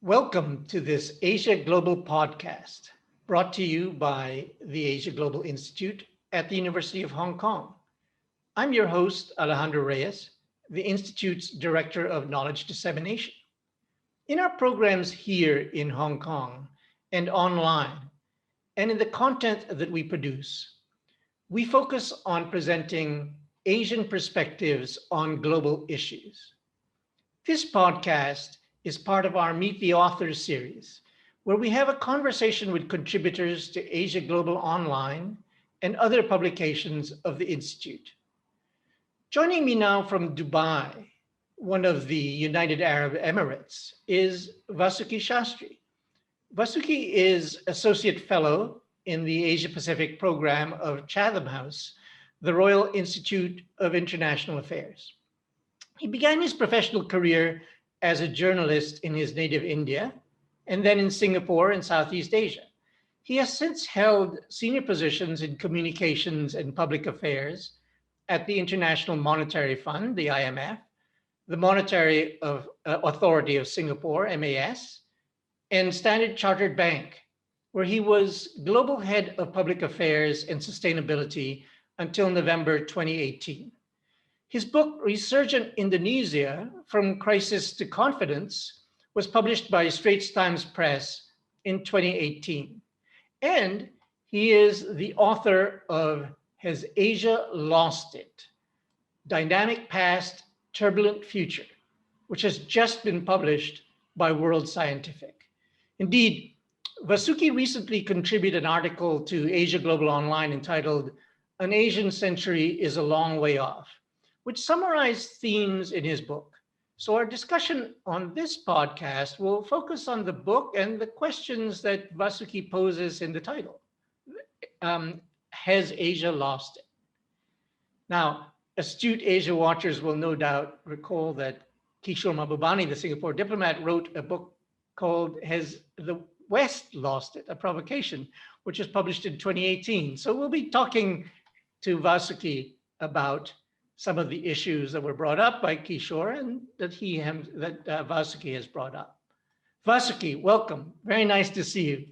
Welcome to this Asia Global podcast, brought to you by the Asia Global Institute at the University of Hong Kong. I'm your host, Alejandro Reyes, the Institute's Director of Knowledge Dissemination. In our programs here in Hong Kong and online, and in the content that we produce, we focus on presenting Asian perspectives on global issues. This podcast is part of our Meet the Authors series, where we have a conversation with contributors to Asia Global Online and other publications of the Institute. Joining me now from Dubai, one of the United Arab Emirates, is Vasuki Shastry. Vasuki is Associate Fellow in the Asia Pacific program of Chatham House, the Royal Institute of International Affairs. He began his professional career as a journalist in his native India, and then in Singapore and Southeast Asia. He has since held senior positions in communications and public affairs at the International Monetary Fund, the IMF, the Monetary Authority of Singapore, MAS, and Standard Chartered Bank, where he was Global Head of Public Affairs and Sustainability until November 2018. His book, Resurgent Indonesia, From Crisis to Confidence, was published by Straits Times Press in 2018. And he is the author of Has Asia Lost It? Dynamic Past, Turbulent Future, which has just been published by World Scientific. Indeed, Vasuki recently contributed an article to Asia Global Online entitled, An Asian Century is a Long Way Off, which summarized themes in his book. So our discussion on this podcast will focus on the book and the questions that Vasuki poses in the title. Has Asia lost it? Now, astute Asia watchers will no doubt recall that Kishore Mahbubani, the Singapore diplomat, wrote a book called Has the West Lost It? A Provocation, which was published in 2018. So we'll be talking to Vasuki about some of the issues that were brought up by Kishore and that Vasuki has brought up. Vasuki, welcome. Very nice to see you.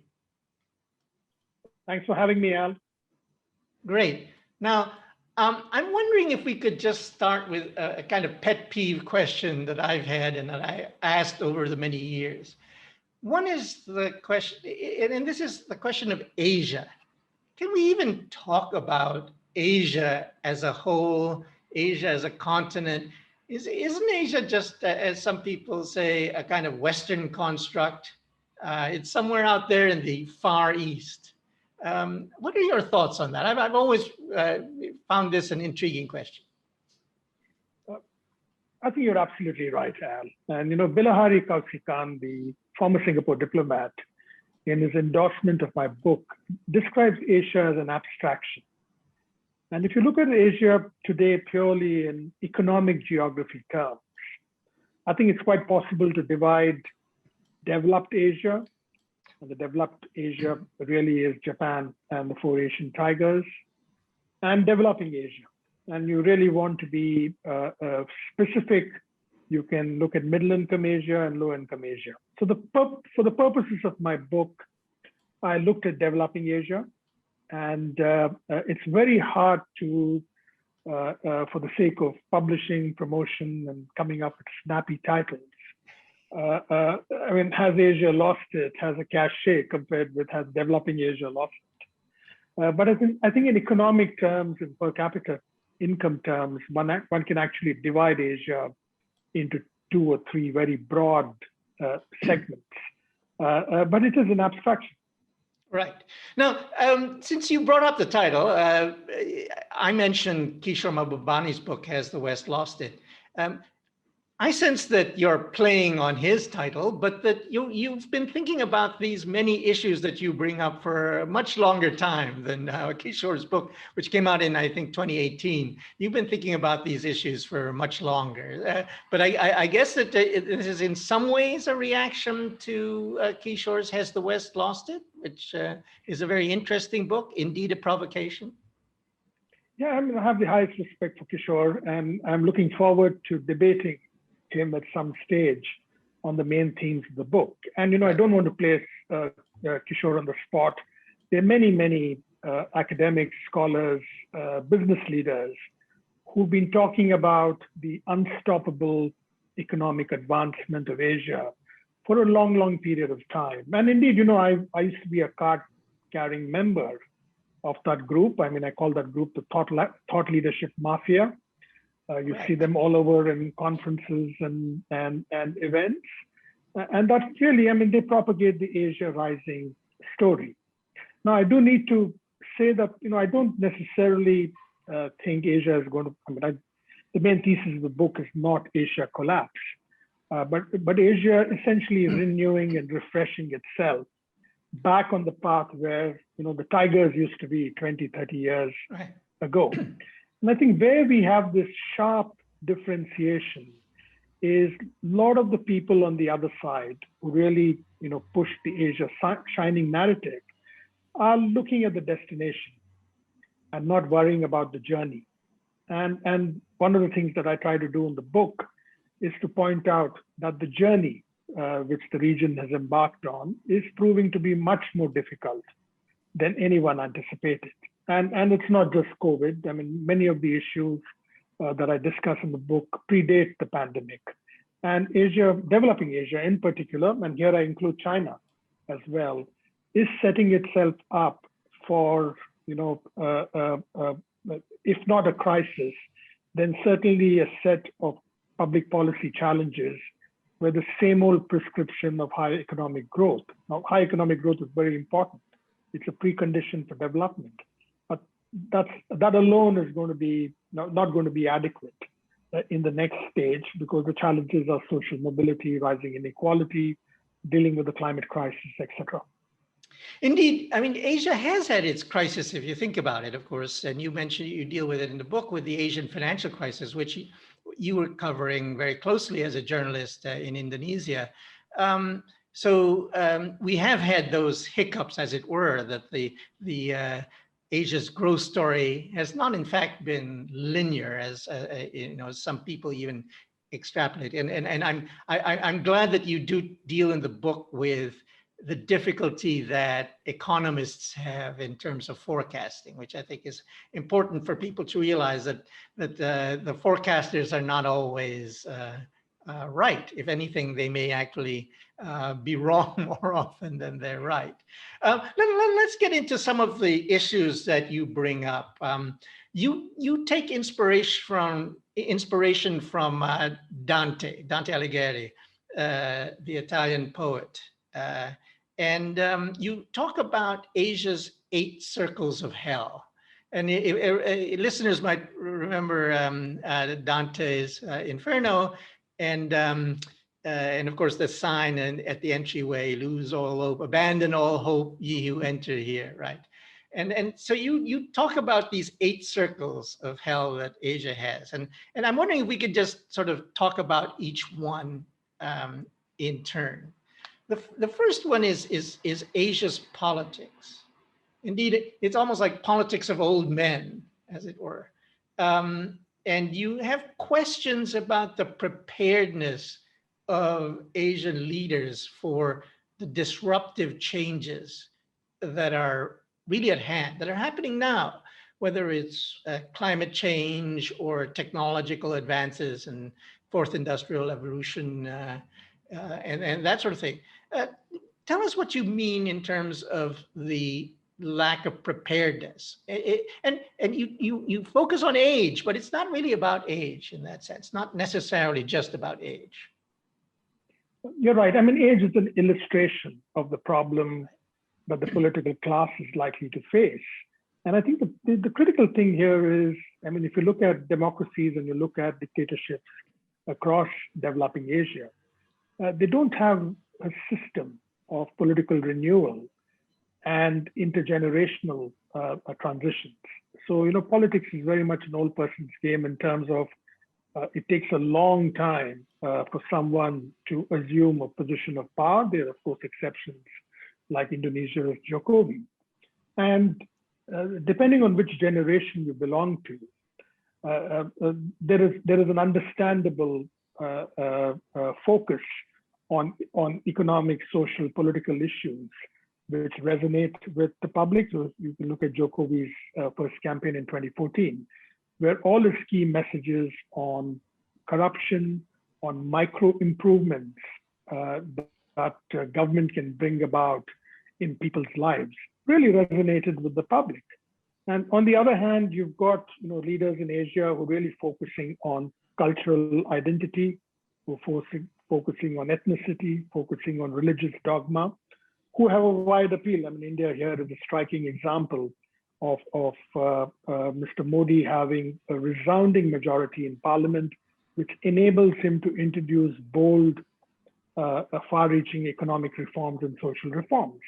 Thanks for having me, Al. Great. Now, I'm wondering if we could just start with a kind of pet peeve question that I've had and that I asked over the many years. One is the question, and this is the question of Asia. Can we even talk about Asia as a whole, Asia as a continent? Isn't Asia just, as some people say, a kind of Western construct? It's somewhere out there in the Far East. What are your thoughts on that? I've always found this an intriguing question. I think you're absolutely right, Al. And Bilahari Kausikan, the former Singapore diplomat, in his endorsement of my book, describes Asia as an abstraction. And if you look at Asia today purely in economic geography terms, I think it's quite possible to divide developed Asia, and the developed Asia really is Japan and the four Asian tigers, and developing Asia. And you really want to be specific, you can look at middle income Asia and low income Asia. So for the purposes of my book, I looked at developing Asia. And it's very hard to, for the sake of publishing, promotion, and coming up with snappy titles. I mean, has Asia lost it? Has a cachet compared with has developing Asia lost it? But I think in economic terms, in per capita income terms, one can actually divide Asia into two or three very broad segments. But it is an abstraction. Right. Now, since you brought up the title, I mentioned Kishore Mahbubani's book, Has the West Lost It? I sense that you're playing on his title, but that you've been thinking about these many issues that you bring up for a much longer time than Kishore's book, which came out in, I think, 2018. You've been thinking about these issues for much longer. But I guess that this is in some ways a reaction to Kishore's Has the West Lost It? Which is a very interesting book, indeed a provocation. Yeah, I have the highest respect for Kishore, and I'm looking forward to debating him at some stage. on the main themes of the book. And I don't want to place Kishore on the spot. There are many academics, scholars, business leaders who've been talking about the unstoppable economic advancement of Asia for a long period of time. And indeed, I used to be a card-carrying member of that group. I mean, I call that group the thought leadership mafia. You see them all over in conferences and events. And that's really, I mean, they propagate the Asia rising story. Now, I do need to say that, I don't necessarily think Asia is going to, the main thesis of the book is not Asia collapse, but Asia essentially renewing and refreshing itself back on the path where, the tigers used to be 20, 30 years ago. And I think where we have this sharp differentiation is a lot of the people on the other side who really, push the Asia shining narrative are looking at the destination and not worrying about the journey. And one of the things that I try to do in the book is to point out that the journey which the region has embarked on is proving to be much more difficult than anyone anticipated. And it's not just COVID. I mean, many of the issues that I discuss in the book predate the pandemic. And Asia, developing Asia in particular, and here I include China as well, is setting itself up for, if not a crisis, then certainly a set of public policy challenges where the same old prescription of high economic growth. Now, high economic growth is very important. It's a precondition for development. But that alone is going to be not going to be adequate in the next stage, because the challenges are social mobility, rising inequality, dealing with the climate crisis, etc. Indeed. I mean, Asia has had its crisis, if you think about it, of course, and you mentioned you deal with it in the book with the Asian financial crisis, which you were covering very closely as a journalist in Indonesia. So we have had those hiccups, as it were, that the Asia's growth story has not, in fact, been linear, as some people even extrapolate. And I'm glad that you do deal in the book with the difficulty that economists have in terms of forecasting, which I think is important for people to realize that the forecasters are not always right. If anything, they may actually be wrong more often than they're right. Let's get into some of the issues that you bring up. You take inspiration from Dante Alighieri, the Italian poet. And you talk about Asia's 8 circles of hell. And listeners might remember Dante's Inferno, and of course the sign at the entryway, lose all hope, abandon all hope, ye who enter here, right? And so you talk about these 8 circles of hell that Asia has. And I'm wondering if we could just sort of talk about each one in turn. The first one is Asia's politics. Indeed, it's almost like politics of old men, as it were. And you have questions about the preparedness of Asian leaders for the disruptive changes that are really at hand, that are happening now, whether it's climate change or technological advances and fourth industrial revolution and that sort of thing. Tell us what you mean in terms of the lack of preparedness. And you focus on age, but it's not really about age in that sense, not necessarily just about age. You're right. I mean, age is an illustration of the problem that the political class is likely to face. And I think the critical thing here is, I mean, if you look at democracies and you look at dictatorships across developing Asia, they don't have a system of political renewal and intergenerational transitions. So, politics is very much an old person's game in terms of it takes a long time for someone to assume a position of power. There are, of course, exceptions like Indonesia's Jokowi. And depending on which generation you belong to, there is an understandable focus on economic, social, political issues, which resonate with the public. So you can look at Jokowicz's first campaign in 2014, where all his key messages on corruption, on micro improvements that government can bring about in people's lives really resonated with the public. And on the other hand, you've got leaders in Asia who are really focusing on cultural identity, who are focusing on ethnicity, focusing on religious dogma, who have a wide appeal. I mean, India here is a striking example of Mr. Modi having a resounding majority in parliament, which enables him to introduce bold, far-reaching economic reforms and social reforms.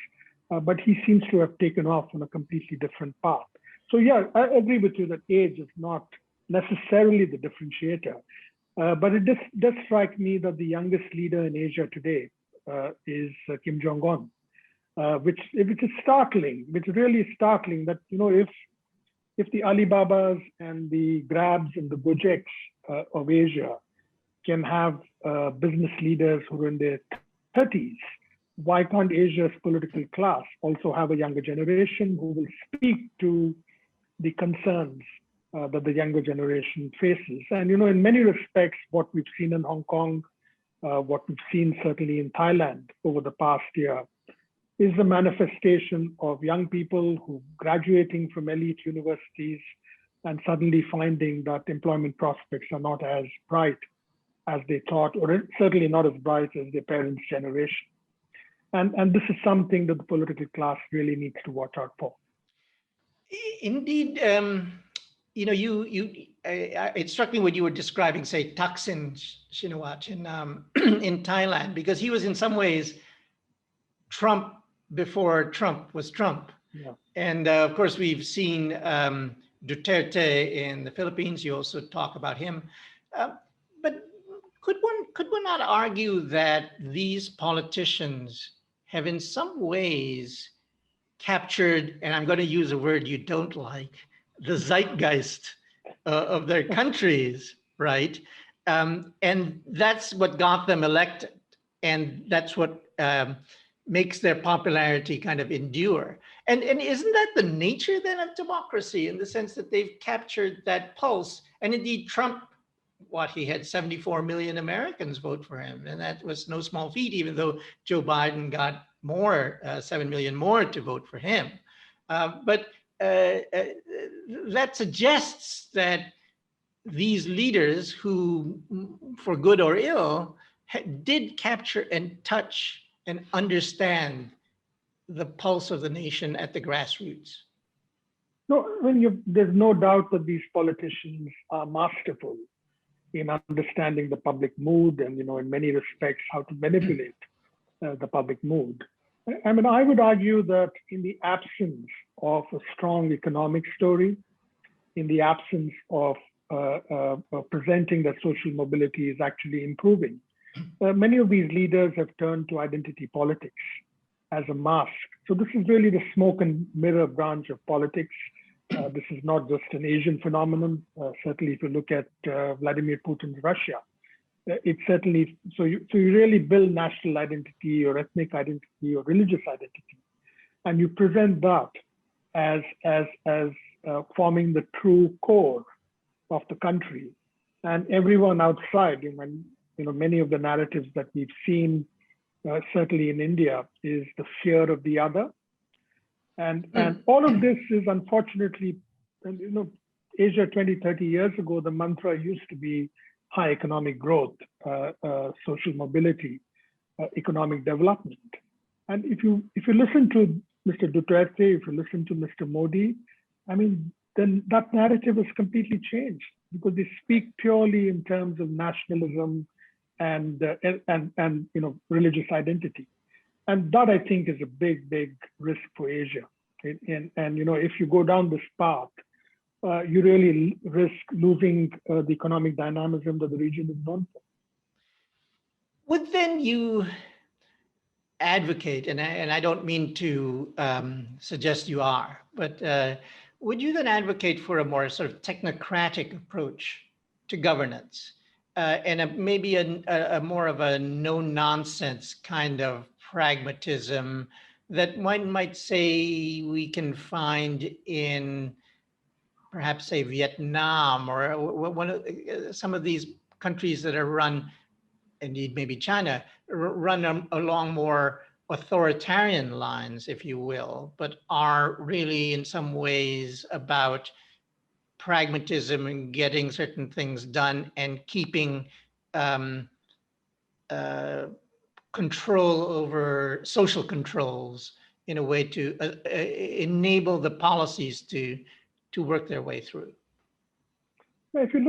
But he seems to have taken off on a completely different path. So yeah, I agree with you that age is not necessarily the differentiator. But it does strike me that the youngest leader in Asia today is Kim Jong-un, which is startling, which is really startling that, if the Alibabas and the Grabs and the Gojeks of Asia can have business leaders who are in their 30s, why can't Asia's political class also have a younger generation who will speak to the concerns that the younger generation faces? And, in many respects, what we've seen in Hong Kong, what we've seen certainly in Thailand over the past year, is the manifestation of young people who graduating from elite universities and suddenly finding that employment prospects are not as bright as they thought, or certainly not as bright as their parents' generation. And this is something that the political class really needs to watch out for. Indeed, it struck me when you were describing, say, Thaksin Shinawatra in Thailand, because he was in some ways Trump before Trump was Trump. Yeah. And of course, we've seen Duterte in the Philippines. You also talk about him. But could one not argue that these politicians have in some ways captured, and I'm going to use a word you don't like, the zeitgeist of their countries, right? And that's what got them elected. And that's what makes their popularity kind of endure. And isn't that the nature then of democracy, in the sense that they've captured that pulse? And indeed, Trump, he had 74 million Americans vote for him. And that was no small feat, even though Joe Biden got 7 million more to vote for him. But that suggests that these leaders who, for good or ill, did capture and touch and understand the pulse of the nation at the grassroots. No, there's no doubt that these politicians are masterful in understanding the public mood and, in many respects, how to manipulate the public mood. I mean, I would argue that in the absence of a strong economic story, in the absence of presenting that social mobility is actually improving, many of these leaders have turned to identity politics as a mask. So this is really the smoke and mirror branch of politics. This is not just an Asian phenomenon. Certainly, if you look at Vladimir Putin's Russia, it's certainly, so you really build national identity or ethnic identity or religious identity, and you present that as forming the true core of the country. And everyone outside, many of the narratives that we've seen, certainly in India, is the fear of the other. And all of this is unfortunately, Asia 20, 30 years ago, the mantra used to be high economic growth, social mobility, economic development. And if you listen to Mr. Duterte, if you listen to Mr. Modi, then that narrative has completely changed, because they speak purely in terms of nationalism and religious identity. And that, I think, is a big, big risk for Asia. And if you go down this path, you really risk losing the economic dynamism that the region is known for. Would then you advocate, and I don't mean to suggest you are, but would you then advocate for a more sort of technocratic approach to governance? and maybe a more of a no nonsense kind of pragmatism that one might say we can find in perhaps say Vietnam or one of some of these countries that are run, indeed maybe China, run along more authoritarian lines, if you will, but are really in some ways about pragmatism and getting certain things done and keeping um, control over social controls in a way to enable the policies to work their way through. If you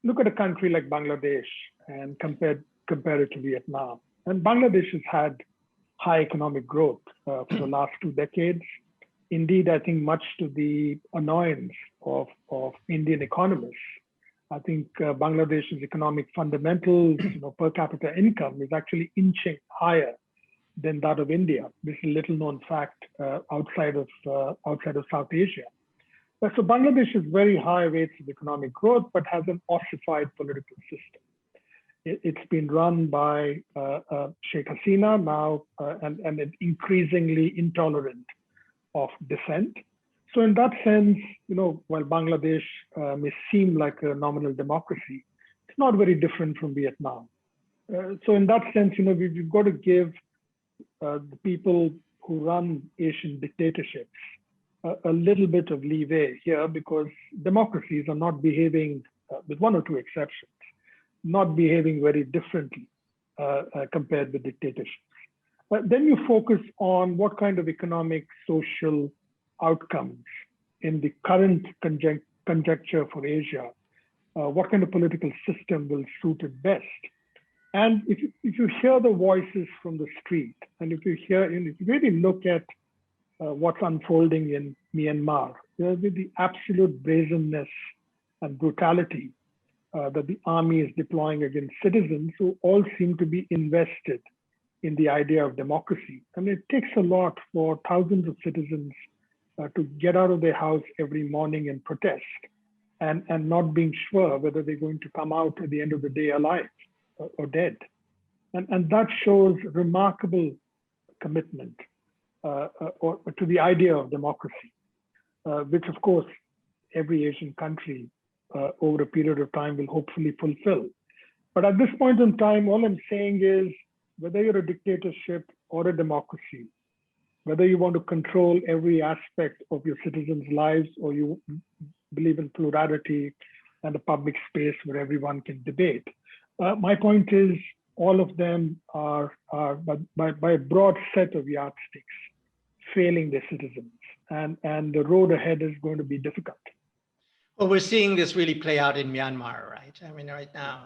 look at a country like Bangladesh and compare it to Vietnam, and Bangladesh has had high economic growth for the last 2 decades. Indeed, I think much to the annoyance of Indian economists, I think Bangladesh's economic fundamentals, per capita income is actually inching higher than that of India. This is a little known fact outside of South Asia. So Bangladesh has very high rates of economic growth, but has an ossified political system. It's been run by Sheikh Hasina now, and increasingly intolerant of dissent. So in that sense, while Bangladesh may seem like a nominal democracy, it's not very different from Vietnam. So in that sense, we've got to give the people who run Asian dictatorships a little bit of leeway here, because democracies are not behaving, with 1 or 2 exceptions, not behaving very differently compared with dictatorships. Then you focus on what kind of economic, social outcomes in the current conjecture for Asia, what kind of political system will suit it best. And if you hear the voices from the street, and if you really look at what's unfolding in Myanmar, with the absolute brazenness and brutality that the army is deploying against citizens who all seem to be invested in the idea of democracy. I mean, it takes a lot for thousands of citizens to get out of their house every morning and protest, and not being sure whether they're going to come out at the end of the day alive or dead. And that shows remarkable commitment or to the idea of democracy, which of course every Asian country over a period of time will hopefully fulfill. But at this point in time, all I'm saying is, whether you're a dictatorship or a democracy, whether you want to control every aspect of your citizens' lives, or you believe in plurality and a public space where everyone can debate, my point is all of them are by a broad set of yardsticks, failing their citizens, and the road ahead is going to be difficult. Well, we're seeing this really play out in Myanmar, right? I mean, right now,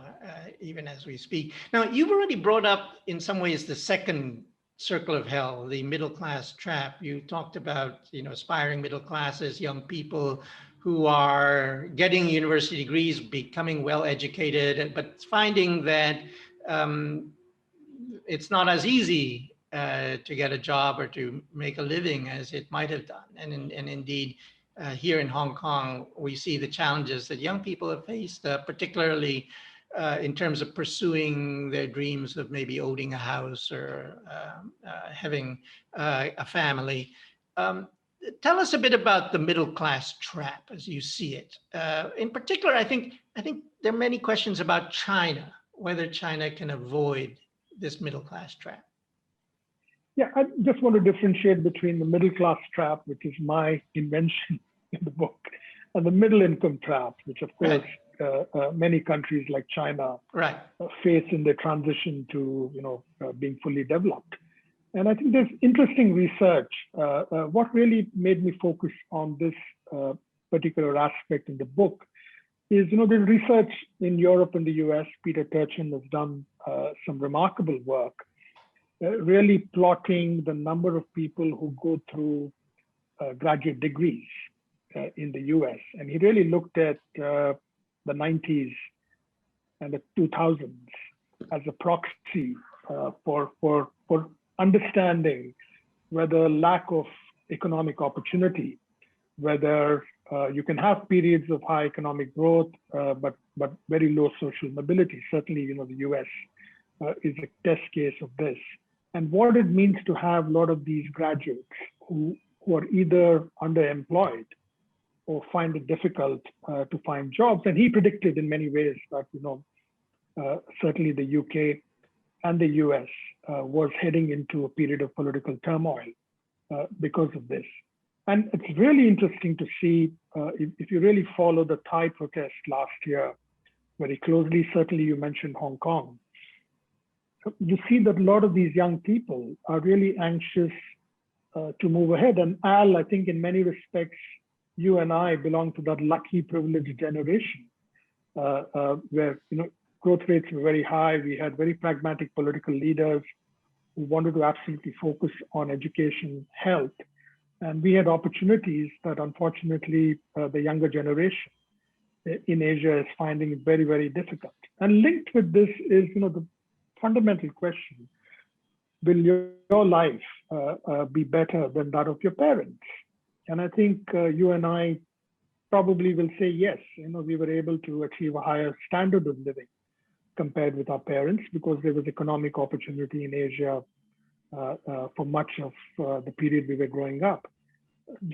even as we speak. Now, you've already brought up, in some ways, the second circle of hell, the middle class trap. You talked about, aspiring middle classes, young people who are getting university degrees, becoming well educated, but finding that it's not as easy to get a job or to make a living as it might have done. And indeed, here in Hong Kong, we see the challenges that young people have faced, particularly in terms of pursuing their dreams of maybe owning a house or having a family. Tell us a bit about the middle class trap as you see it. In particular, I think there are many questions about China, whether China can avoid this middle class trap. Yeah, I just want to differentiate between the middle class trap, which is my invention in the book, and the middle income trap, which of course many countries like China face in their transition to being fully developed. And I think there's interesting research. What really made me focus on this particular aspect in the book is, there's research in Europe and the US. Peter Turchin has done some remarkable work, really plotting the number of people who go through graduate degrees in the US. And he really looked at the 90s and the 2000s as a proxy for understanding whether lack of economic opportunity, whether you can have periods of high economic growth, but but very low social mobility. Certainly, the US is a test case of this. And what it means to have a lot of these graduates who are either underemployed or find it difficult to find jobs. And he predicted in many ways that, certainly the UK and the US was heading into a period of political turmoil because of this. And it's really interesting to see, if you really follow the Thai protest last year very closely, certainly you mentioned Hong Kong, you see that a lot of these young people are really anxious to move ahead. And Al, I think in many respects, you and I belong to that lucky, privileged generation where growth rates were very high. We had very pragmatic political leaders who wanted to absolutely focus on education, health, and we had opportunities that unfortunately the younger generation in Asia is finding it very, very difficult. And linked with this is the fundamental question: will your life be better than that of your parents? And I think you and I probably will say yes. We were able to achieve a higher standard of living compared with our parents because there was economic opportunity in Asia for much of the period we were growing up.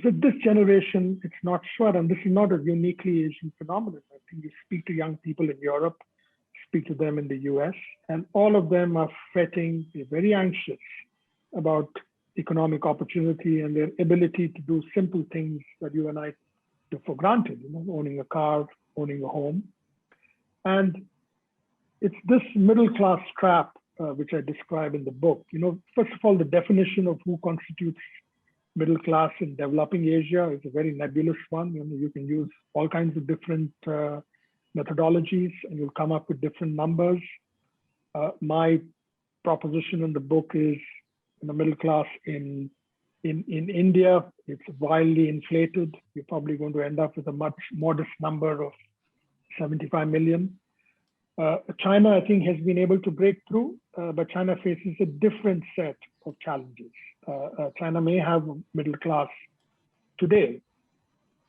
With this generation, it's not sure, and this is not a uniquely Asian phenomenon. I think you speak to young people in Europe, speak to them in the US, and all of them are fretting, they're very anxious about economic opportunity and their ability to do simple things that you and I took for granted, owning a car, owning a home. And it's this middle class trap, which I describe in the book. First of all, the definition of who constitutes middle class in developing Asia is a very nebulous one. You can use all kinds of different methodologies and you'll come up with different numbers. My proposition in the book is the middle class in India, it's wildly inflated. You're probably going to end up with a much modest number of 75 million. China, I think, has been able to break through, but China faces a different set of challenges. China may have a middle class today,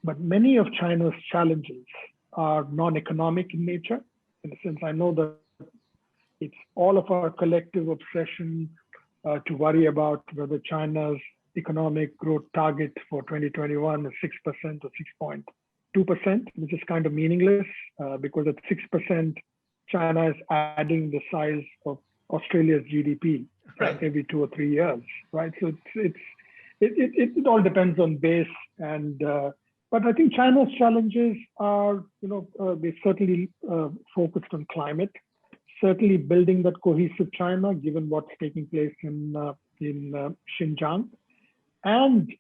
but many of China's challenges are non-economic in nature. In a sense, I know that it's all of our collective obsession to worry about whether China's economic growth target for 2021 is 6% or 6.2%, which is kind of meaningless because at 6%, China is adding the size of Australia's GDP every 2 or 3 years, right? So it all depends on base, and but I think China's challenges are, they certainly focused on climate, certainly building that cohesive China, given what's taking place in Xinjiang, and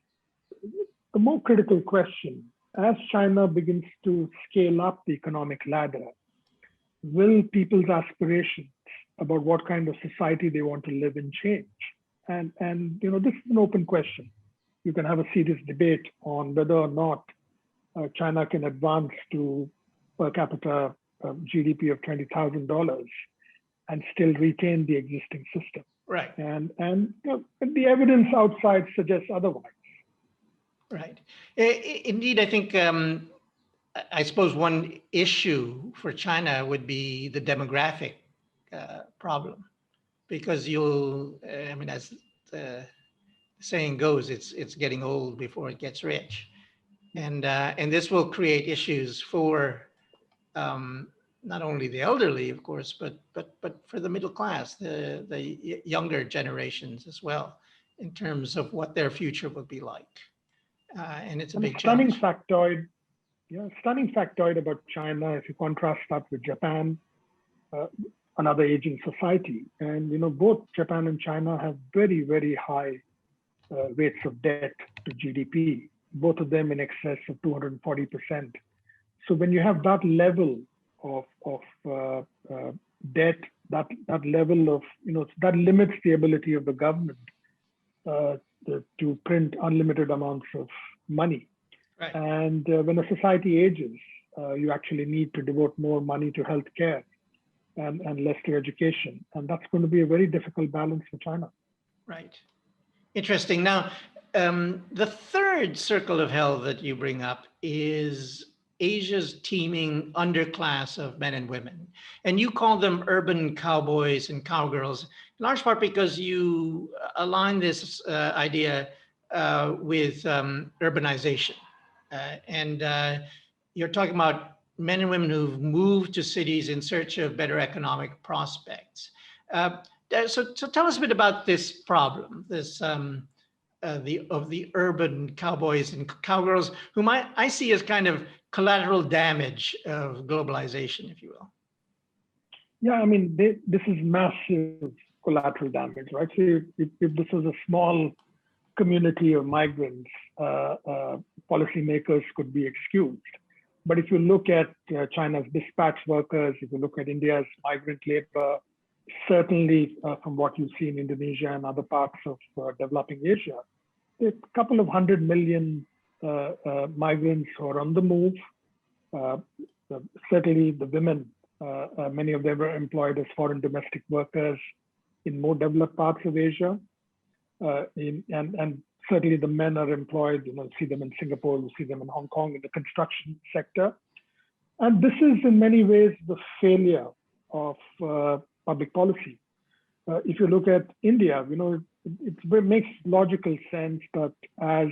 the more critical question: as China begins to scale up the economic ladder, will people's aspirations about what kind of society they want to live in change? And this is an open question. You can have a serious debate on whether or not China can advance to per capita GDP of $20,000 and still retain the existing system. Right. And the evidence outside suggests otherwise. Right. Indeed, I think I suppose one issue for China would be the demographic problem, because as the saying goes, it's getting old before it gets rich, and this will create issues for not only the elderly, of course, but for the middle class, the younger generations as well, in terms of what their future will be like, and it's a big stunning challenge. factoid. Yeah, stunning factoid about China, if you contrast that with Japan, another aging society. And, both Japan and China have very, very high rates of debt to GDP, both of them in excess of 240%. So when you have that level of debt, that level of, that limits the ability of the government to print unlimited amounts of money. Right. And when a society ages, you actually need to devote more money to healthcare and less to education. And that's going to be a very difficult balance for China. Right. Interesting. Now, the third circle of hell that you bring up is Asia's teeming underclass of men and women. And you call them urban cowboys and cowgirls, in large part because you align this idea with urbanization. And you're talking about men and women who've moved to cities in search of better economic prospects. So tell us a bit about this problem, this the urban cowboys and cowgirls, whom I see as kind of collateral damage of globalization, if you will. Yeah, I mean, this is massive collateral damage, right? So if this was a small community of migrants, policymakers could be excused. But if you look at China's dispatch workers, if you look at India's migrant labor, certainly from what you see in Indonesia and other parts of developing Asia, a couple of 100 million migrants who are on the move. Certainly the women, many of them were employed as foreign domestic workers in more developed parts of Asia. And certainly the men are employed, you see them in Singapore, you see them in Hong Kong in the construction sector. And this is in many ways the failure of public policy. If you look at India, it makes logical sense that as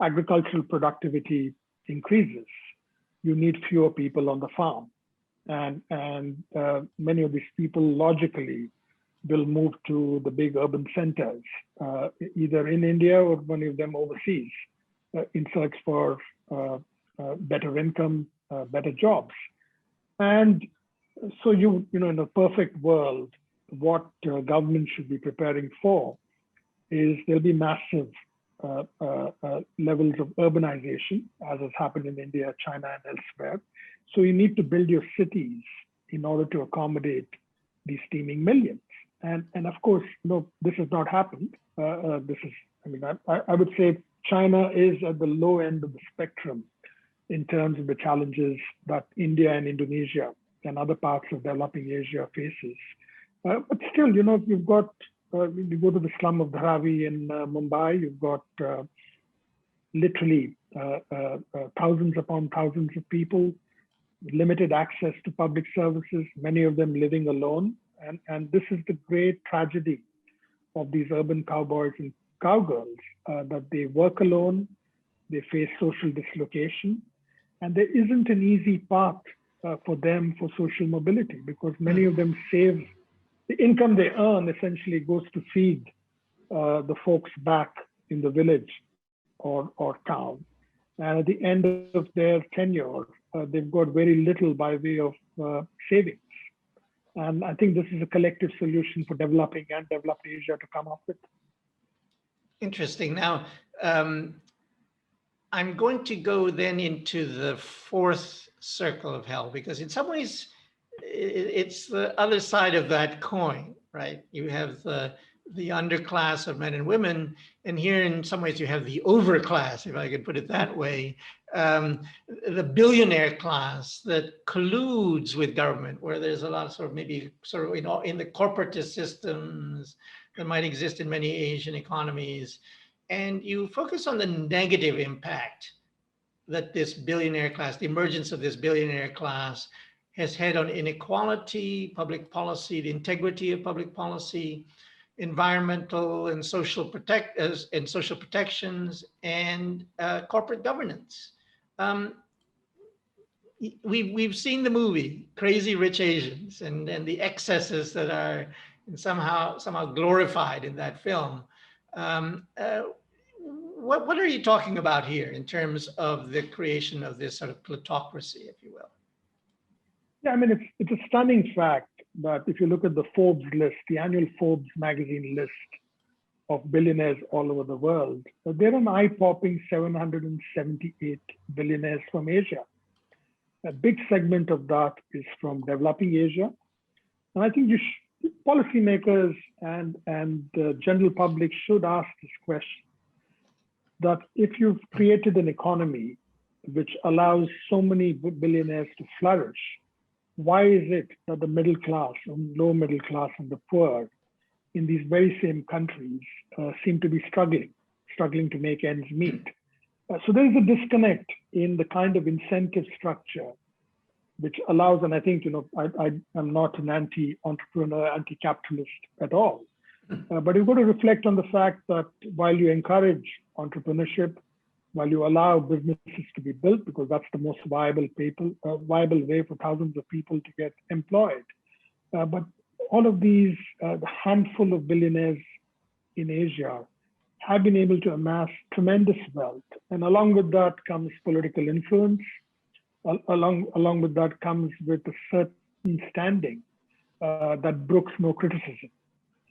agricultural productivity increases, you need fewer people on the farm. And many of these people logically will move to the big urban centers, either in India or many of them overseas, in search for better income, better jobs. And so in a perfect world, what government should be preparing for is there'll be massive levels of urbanization, as has happened in India, China, and elsewhere. So you need to build your cities in order to accommodate these teeming millions. And of course, this has not happened. I would say China is at the low end of the spectrum in terms of the challenges that India and Indonesia and other parts of developing Asia faces. But still, you've got, you go to the slum of Dharavi in Mumbai, you've got literally thousands upon thousands of people, limited access to public services, many of them living alone. And this is the great tragedy of these urban cowboys and cowgirls, that they work alone, they face social dislocation, and there isn't an easy path for them for social mobility, because many of them save the income they earn essentially goes to feed the folks back in the village or town. And at the end of their tenure, they've got very little by way of savings. And I think this is a collective solution for developing and developed Asia to come up with. Interesting. Now, I'm going to go then into the fourth circle of hell, because in some ways, it's the other side of that coin, right? You have the underclass of men and women, and here in some ways you have the overclass, if I could put it that way, the billionaire class that colludes with government, where there's a lot of in the corporatist systems that might exist in many Asian economies. And you focus on the negative impact that this billionaire class, the emergence of this billionaire class, has had on inequality, public policy, the integrity of public policy, environmental and social protections, and corporate governance. We've seen the movie Crazy Rich Asians and the excesses that are somehow glorified in that film. What are you talking about here in terms of the creation of this sort of plutocracy, if you will? Yeah, I mean, it's a stunning fact that if you look at the Forbes list, the annual Forbes magazine list of billionaires all over the world, there are an eye-popping 778 billionaires from Asia. A big segment of that is from developing Asia. And I think policymakers and the general public should ask this question, that if you've created an economy which allows so many billionaires to flourish, why is it that the middle class and low middle class and the poor in these very same countries seem to be struggling to make ends meet? So there is a disconnect in the kind of incentive structure which allows, and I think, I'm not an anti-entrepreneur, anti-capitalist at all. But you've got to reflect on the fact that while you encourage entrepreneurship, while you allow businesses to be built, because that's the most viable way for thousands of people to get employed, but all of these, the handful of billionaires in Asia have been able to amass tremendous wealth. And along with that comes political influence. Along with that comes with a certain standing that brooks no criticism.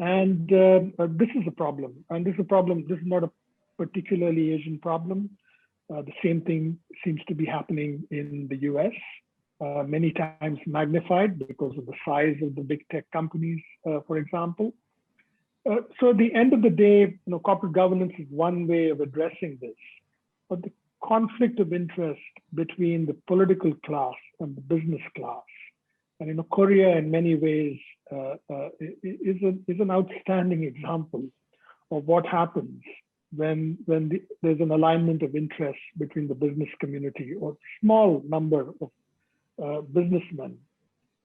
And this is a problem. And this is a problem. This is not a particularly Asian problem. The same thing seems to be happening in the US, many times magnified because of the size of the big tech companies, for example. So at the end of the day, corporate governance is one way of addressing this. But the conflict of interest between the political class and the business class, and Korea in many ways is an outstanding example of what happens when there's an alignment of interest between the business community or a small number of businessmen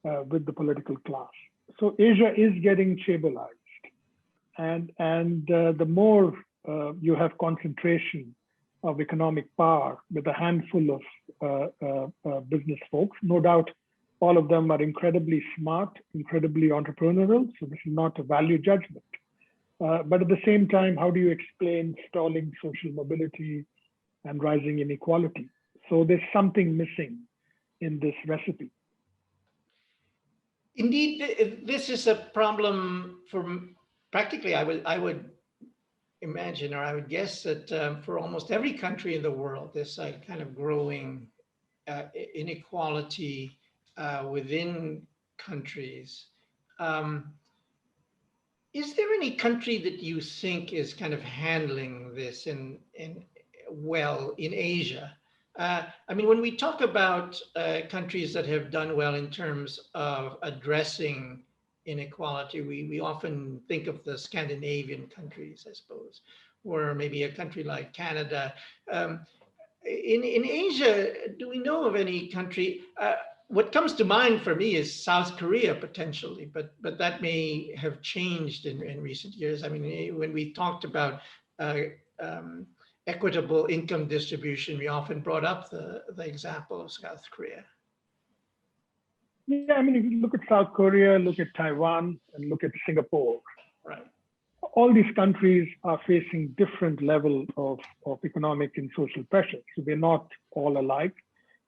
with the political class. So Asia is getting chaebleized. And the more you have concentration of economic power with a handful of business folks, no doubt all of them are incredibly smart, incredibly entrepreneurial, so this is not a value judgment. But at the same time, how do you explain stalling social mobility and rising inequality? So there's something missing in this recipe. Indeed, this is a problem for practically, I would imagine, or I would guess that for almost every country in the world, this kind of growing inequality within countries. Is there any country that you think is kind of handling this well in Asia? I mean, when we talk about countries that have done well in terms of addressing inequality, we often think of the Scandinavian countries, I suppose, or maybe a country like Canada. In Asia, do we know of any country? What comes to mind for me is South Korea potentially, but that may have changed in recent years. I mean, when we talked about equitable income distribution, we often brought up the example of South Korea. Yeah, I mean, if you look at South Korea, look at Taiwan, and look at Singapore, right? All these countries are facing different level of economic and social pressure. So they're not all alike.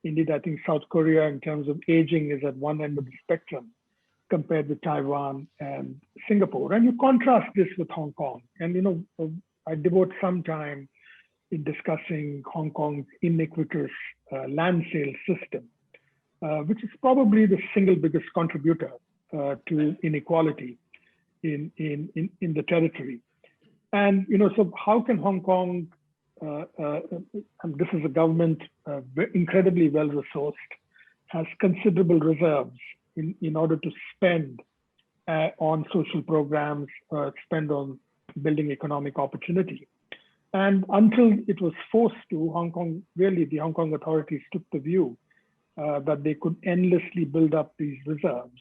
Indeed, I think South Korea, in terms of aging, is at one end of the spectrum compared with Taiwan and Singapore. And you contrast this with Hong Kong. And, I devote some time in discussing Hong Kong's iniquitous land sale system, which is probably the single biggest contributor to inequality in the territory. And so how can Hong Kong, and this is a government incredibly well resourced, has considerable reserves in order to spend on social programs, spend on building economic opportunity. And until it was forced to, the Hong Kong authorities took the view that they could endlessly build up these reserves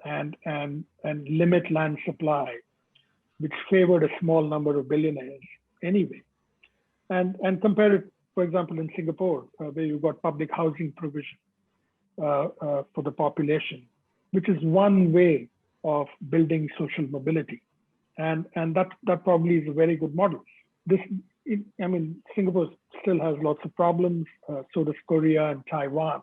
and limit land supply, which favored a small number of billionaires anyway. And compare it, for example, in Singapore, where you've got public housing provision for the population, which is one way of building social mobility. And that probably is a very good model. Singapore still has lots of problems, so does Korea and Taiwan.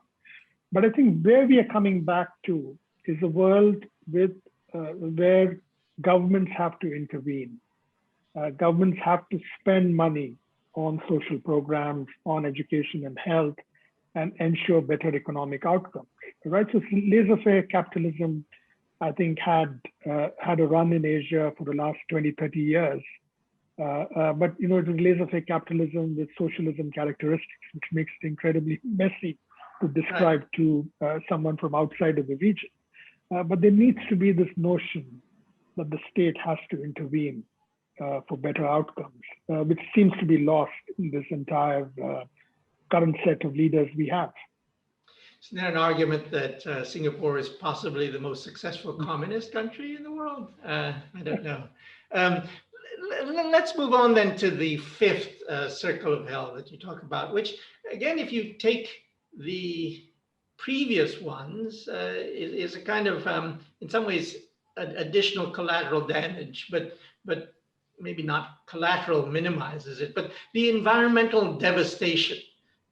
But I think where we are coming back to is a world where governments have to intervene. Governments have to spend money on social programs, on education and health, and ensure better economic outcomes. Right? So laissez-faire capitalism, I think, had a run in Asia for the last 20, 30 years. But it was laissez-faire capitalism with socialism characteristics, which makes it incredibly messy to describe to someone from outside of the region. But there needs to be this notion that the state has to intervene for better outcomes, which seems to be lost in this entire current set of leaders we have. Isn't there an argument that Singapore is possibly the most successful communist country in the world? I don't know. Let's move on then to the fifth circle of hell that you talk about, which, again, if you take the previous ones, is a kind of, in some ways, additional collateral damage, but maybe not collateral minimizes it, but the environmental devastation,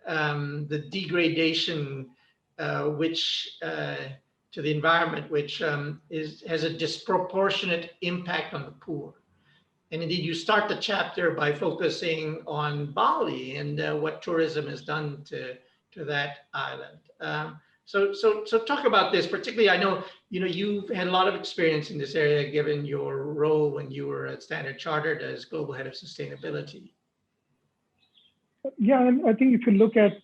the degradation, which to the environment, which has a disproportionate impact on the poor. And indeed, you start the chapter by focusing on Bali and what tourism has done to that island. So talk about this. Particularly, I know you've had a lot of experience in this area, given your role when you were at Standard Chartered as global head of sustainability. Yeah, I think if you look at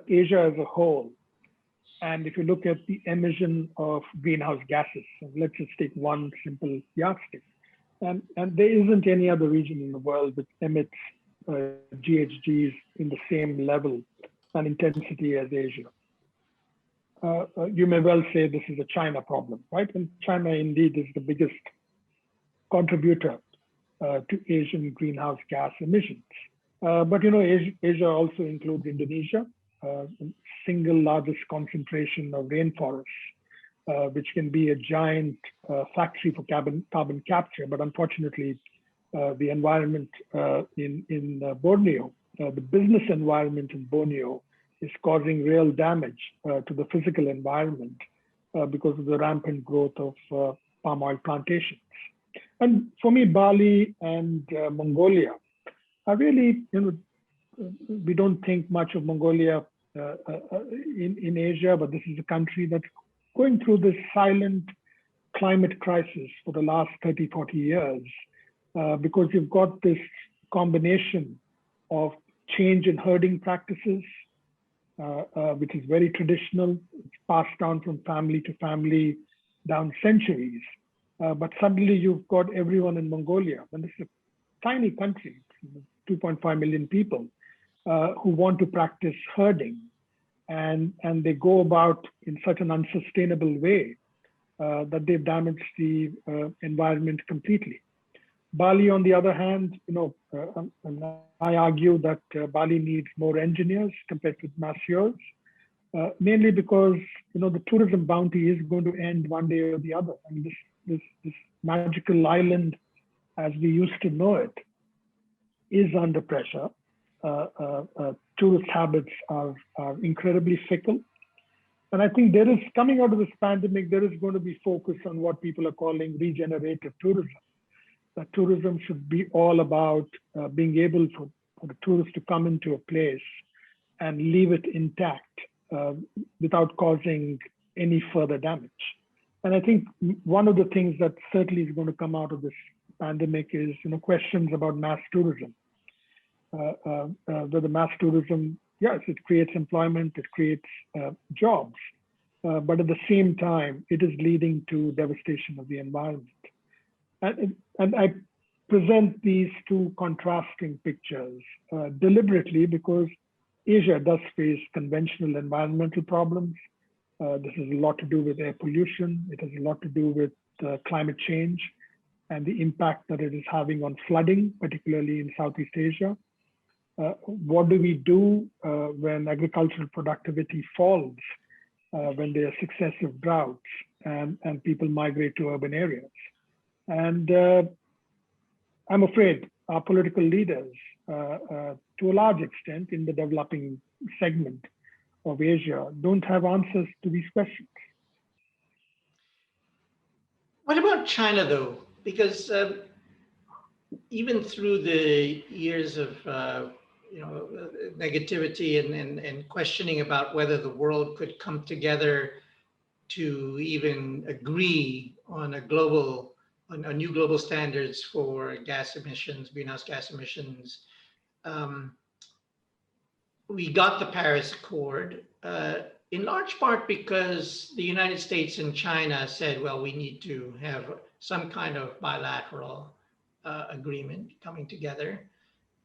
Asia as a whole, and if you look at the emission of greenhouse gases, let's just take one simple yardstick. And there isn't any other region in the world which emits GHGs in the same level and intensity as Asia. You may well say this is a China problem, right? And China indeed is the biggest contributor to Asian greenhouse gas emissions. But Asia also includes Indonesia, single largest concentration of rainforests, which can be a giant factory for carbon capture. But unfortunately, the environment in Borneo, the business environment in Borneo, is causing real damage to the physical environment because of the rampant growth of palm oil plantations. And for me, Bali and Mongolia are really, we don't think much of Mongolia in Asia, but this is a country that's going through this silent climate crisis for the last 30, 40 years, because you've got this combination of change in herding practices, which is very traditional. It's passed down from family to family down centuries. But suddenly you've got everyone in Mongolia, and this is a tiny country, 2.5 million people, who want to practice herding. And they go about in such an unsustainable way that they've damaged the environment completely. Bali, on the other hand, I argue that Bali needs more engineers compared to masseurs, mainly because the tourism bounty is going to end one day or the other. I mean, this magical island, as we used to know it, is under pressure. Tourist habits are incredibly fickle. And I think there is, coming out of this pandemic, there is going to be focus on what people are calling regenerative tourism. That tourism should be all about being able for the tourist to come into a place and leave it intact without causing any further damage. And I think one of the things that certainly is going to come out of this pandemic is questions about mass tourism. Whether mass tourism, yes, it creates employment, it creates jobs, but at the same time, it is leading to devastation of the environment. And I present these two contrasting pictures deliberately because Asia does face conventional environmental problems. This has a lot to do with air pollution. It has a lot to do with climate change and the impact that it is having on flooding, particularly in Southeast Asia. What do we do when agricultural productivity falls, when there are successive droughts and people migrate to urban areas? And I'm afraid our political leaders, to a large extent in the developing segment of Asia, don't have answers to these questions. What about China, though? Because even through the years of negativity and questioning about whether the world could come together to even agree on on new global standards for gas emissions, greenhouse gas emissions. We got the Paris Accord, in large part because the United States and China said, well, we need to have some kind of bilateral agreement coming together.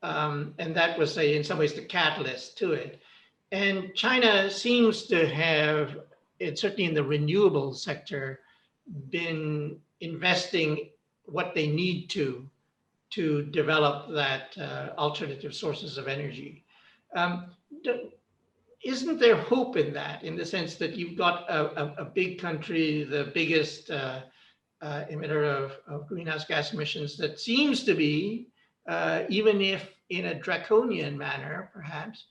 And that was, in some ways, the catalyst to it. And China seems to have, certainly in the renewable sector, been investing what they need to develop that alternative sources of energy. Isn't there hope in that, in the sense that you've got a big country, the biggest emitter of greenhouse gas emissions, that seems to be, even if in a draconian manner, perhaps,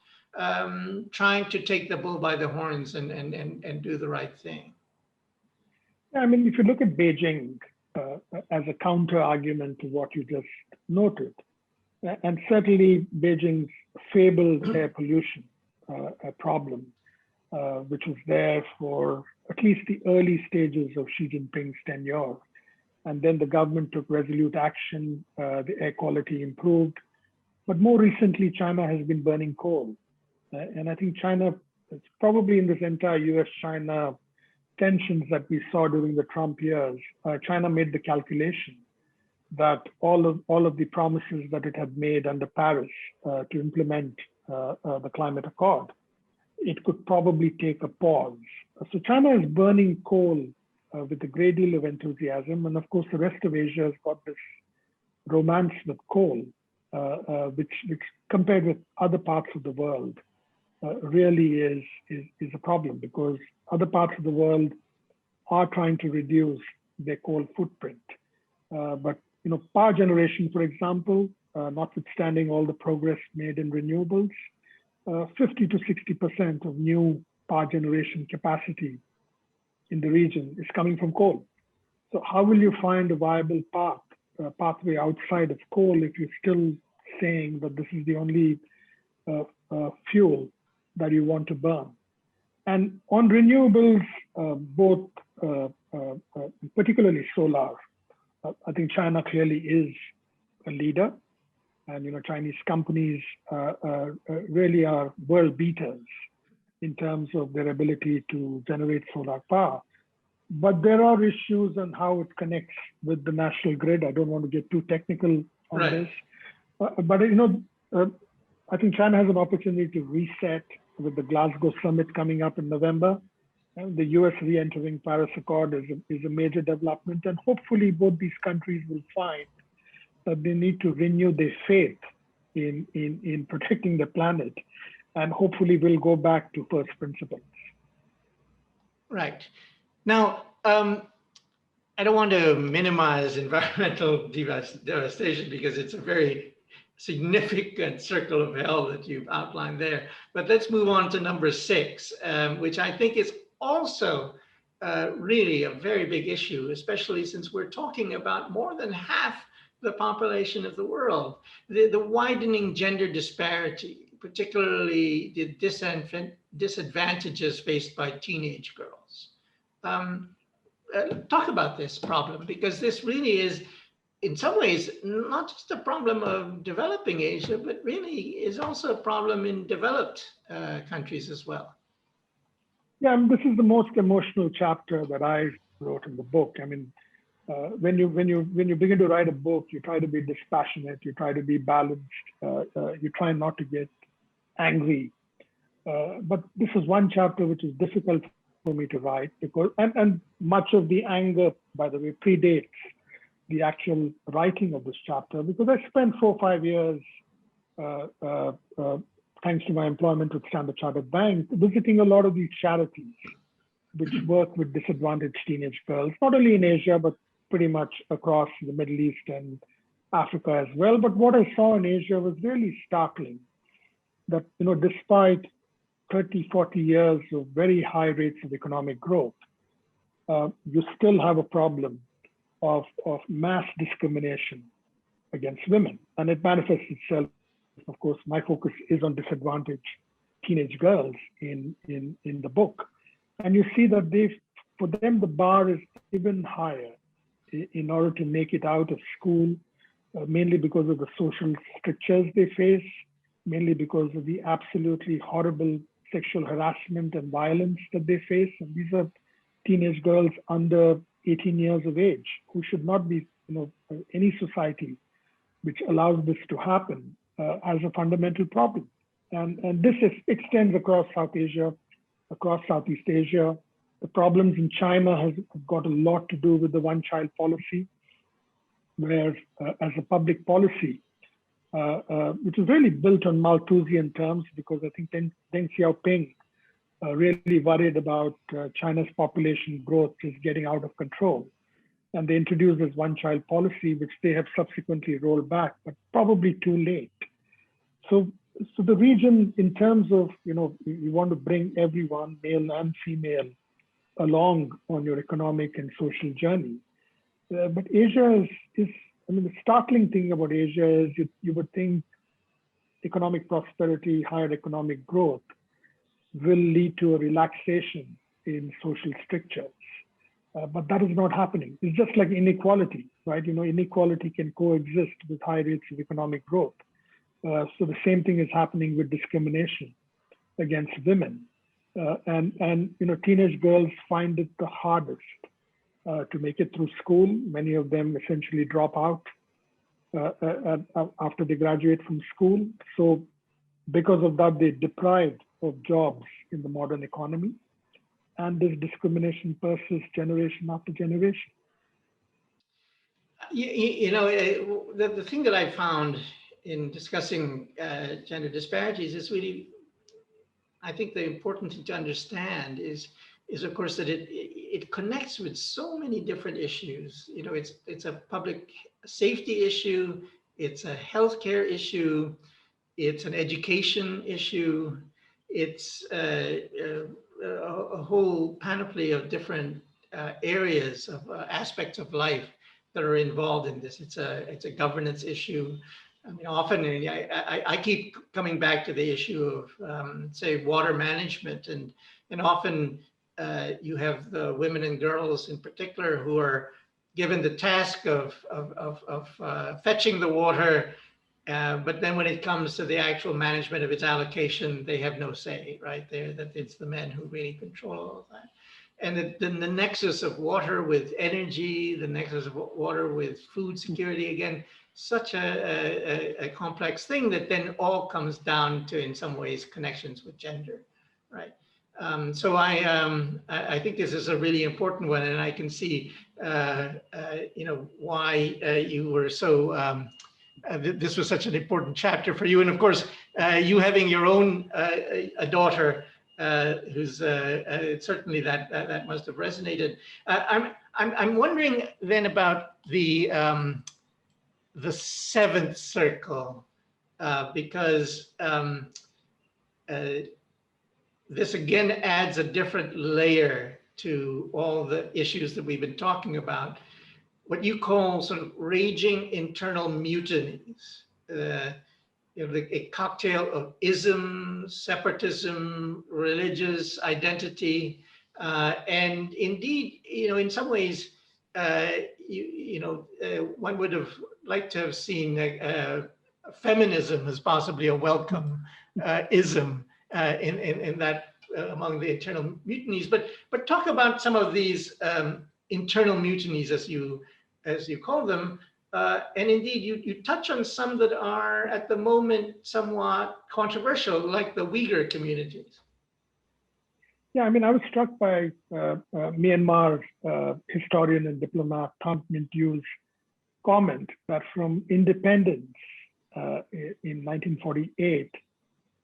trying to take the bull by the horns and do the right thing? Yeah, I mean, if you look at Beijing as a counter argument to what you just noted, and certainly Beijing's fabled air pollution problem, which was there for at least the early stages of Xi Jinping's tenure. And then the government took resolute action, the air quality improved. But more recently, China has been burning coal. And I think China, it's probably in this entire US-China tensions that we saw during the Trump years, China made the calculation that all of the promises that it had made under Paris to implement the climate accord, it could probably take a pause. So China is burning coal with a great deal of enthusiasm. And of course, the rest of Asia has got this romance with coal, which compared with other parts of the world, really is a problem, because other parts of the world are trying to reduce their coal footprint. But power generation, for example, notwithstanding all the progress made in renewables, 50 to 60% of new power generation capacity in the region is coming from coal. So how will you find a viable pathway outside of coal if you're still saying that this is the only fuel that you want to burn? And on renewables, both particularly solar, I think China clearly is a leader, and Chinese companies really are world beaters in terms of their ability to generate solar power. But there are issues on how it connects with the national grid. I don't want to get too technical on this, but I think China has an opportunity to reset with the Glasgow summit coming up in November. And the US re-entering Paris Accord is a major development, and hopefully both these countries will find that they need to renew their faith in protecting the planet, and hopefully we'll go back to first principles. Right. Now, I don't want to minimize environmental devastation, because it's a very significant circle of hell that you've outlined there. But let's move on to number 6, which I think is also really a very big issue, especially since we're talking about more than half the population of the world. The widening gender disparity, particularly the disadvantages faced by teenage girls. Talk about this problem, because this really is, in some ways, not just a problem of developing Asia, but really is also a problem in developed countries as well. Yeah, this is the most emotional chapter that I wrote in the book. I mean, when you begin to write a book, you try to be dispassionate, you try to be balanced, you try not to get angry. But this is one chapter which is difficult for me to write, because and much of the anger, by the way, predates the actual writing of this chapter, because I spent 4 or 5 years, thanks to my employment with Standard Chartered Bank, visiting a lot of these charities which work with disadvantaged teenage girls, not only in Asia, but pretty much across the Middle East and Africa as well. But what I saw in Asia was really startling, that despite 30, 40 years of very high rates of economic growth, you still have a problem of mass discrimination against women. And it manifests itself, of course, my focus is on disadvantaged teenage girls in the book. And you see that for them, the bar is even higher in order to make it out of school, mainly because of the social strictures they face, mainly because of the absolutely horrible sexual harassment and violence that they face. And these are teenage girls under 18 years of age who should not be, any society which allows this to happen, has a fundamental problem. And this extends across South Asia, across Southeast Asia. The problems in China have got a lot to do with the one-child policy, where as a public policy, which is really built on Malthusian terms, because I think Deng Xiaoping really worried about China's population growth is getting out of control. And they introduced this one-child policy, which they have subsequently rolled back, but probably too late. So the region, in terms of, you want to bring everyone, male and female, along on your economic and social journey. But Asia is, the startling thing about Asia is you would think economic prosperity, higher economic growth will lead to a relaxation in social strictures. But that is not happening. It's just like inequality, right? Inequality can coexist with high rates of economic growth. So the same thing is happening with discrimination against women. And teenage girls find it the hardest to make it through school. Many of them essentially drop out after they graduate from school. So because of that, they're deprived of jobs in the modern economy. And this discrimination persists generation after generation. The thing that I found in discussing gender disparities is really, I think the important thing to understand is of course that it connects with so many different issues. It's a public safety issue, it's a healthcare issue, it's an education issue, it's a whole panoply of different areas of aspects of life that are involved in this. It's a governance issue. Often I keep coming back to the issue of say water management, and often you have the women and girls in particular who are given the task of fetching the water, but then when it comes to the actual management of its allocation, they have no say, right? That it's the men who really control all of that. And then the nexus of water with energy, the nexus of water with food security, again, such a complex thing that then all comes down to, in some ways, connections with gender, right? So I think this is a really important one, and I can see, why you were so. This was such an important chapter for you, and of course, you having your own a daughter who's certainly that must have resonated. I'm wondering then about the seventh circle, because this again adds a different layer to all the issues that we've been talking about. What you call sort of raging internal mutinies, a cocktail of ism, separatism, religious identity, and indeed, in some ways, one would have liked to have seen feminism as possibly a welcome ism in that among the internal mutinies. But talk about some of these internal mutinies, as you call them, and indeed you touch on some that are at the moment somewhat controversial, like the Uyghur communities. Yeah, I was struck by Myanmar historian and diplomat Tham Minh Tu's comment that from independence in 1948,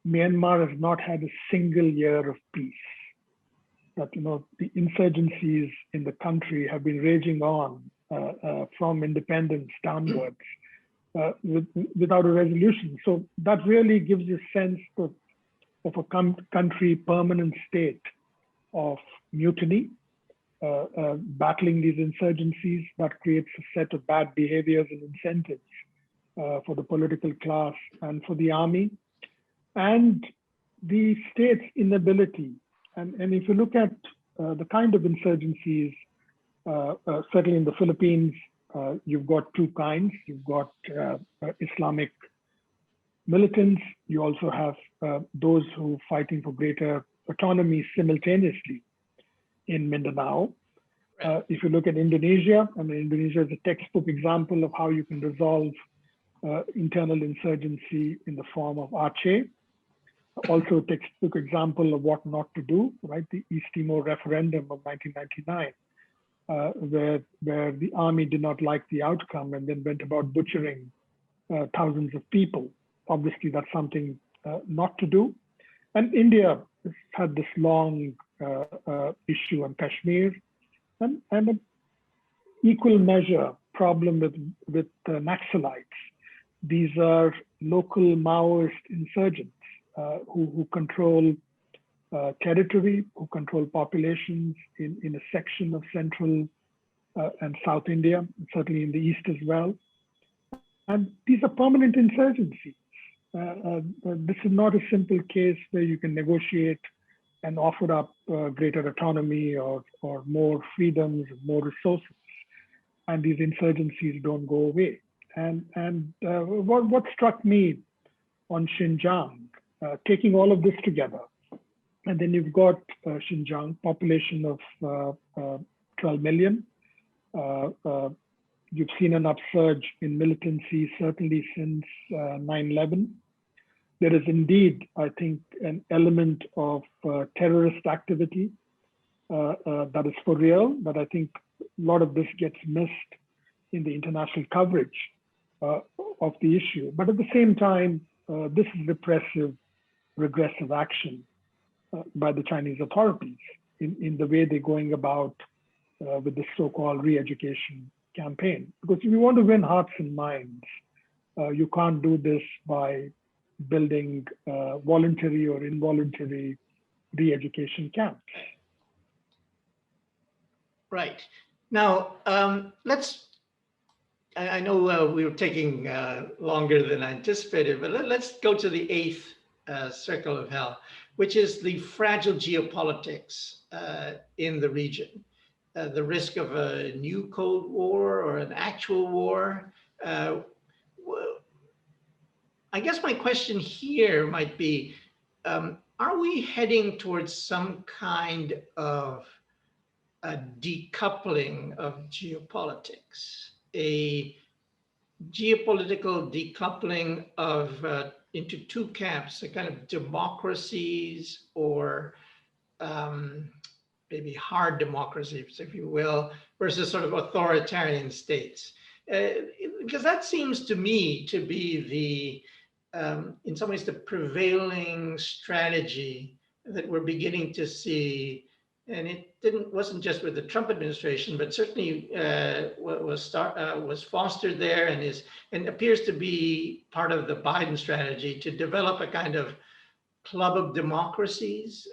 Myanmar has not had a single year of peace. That the insurgencies in the country have been raging on from independence downwards without a resolution. So that really gives you a sense of a country permanent state of mutiny, battling these insurgencies. That creates a set of bad behaviors and incentives for the political class and for the army, and the state's inability. And if you look at the kind of insurgencies, certainly in the Philippines, you've got two kinds. You've got Islamic militants. You also have those who are fighting for greater autonomy simultaneously in Mindanao. If you look at Indonesia, Indonesia is a textbook example of how you can resolve internal insurgency in the form of Aceh. Also a textbook example of what not to do, right? The East Timor referendum of 1999, where the army did not like the outcome and then went about butchering thousands of people. Obviously, that's something not to do. And India has had this long issue on Kashmir, and an equal measure problem with Naxalites. These are local Maoist insurgents who control territory, who control populations in a section of central and South India, certainly in the east as well. And these are permanent insurgencies. This is not a simple case where you can negotiate and offer up greater autonomy or more freedoms, more resources, and these insurgencies don't go away. And what struck me on Xinjiang, taking all of this together, and then you've got Xinjiang, population of 12 million. You've seen an upsurge in militancy, certainly since 9/11. There is indeed, I think, an element of terrorist activity that is for real, but I think a lot of this gets missed in the international coverage of the issue. But at the same time, this is repressive, regressive action by the Chinese authorities in the way they're going about with the so-called re-education campaign. Because if you want to win hearts and minds, you can't do this by building voluntary or involuntary re-education camps. Right. Now, I know we were taking longer than anticipated, but let's go to the eighth circle of hell, which is the fragile geopolitics in the region. The risk of a new Cold War or an actual war. I guess my question here might be, are we heading towards some kind of a decoupling of geopolitics, a geopolitical decoupling of into two camps, a kind of democracies or maybe hard democracies, if you will, versus sort of authoritarian states? Because that seems to me to be the, in some ways, the prevailing strategy that we're beginning to see. And it wasn't just with the Trump administration, but certainly was fostered there and appears to be part of the Biden strategy to develop a kind of club of democracies,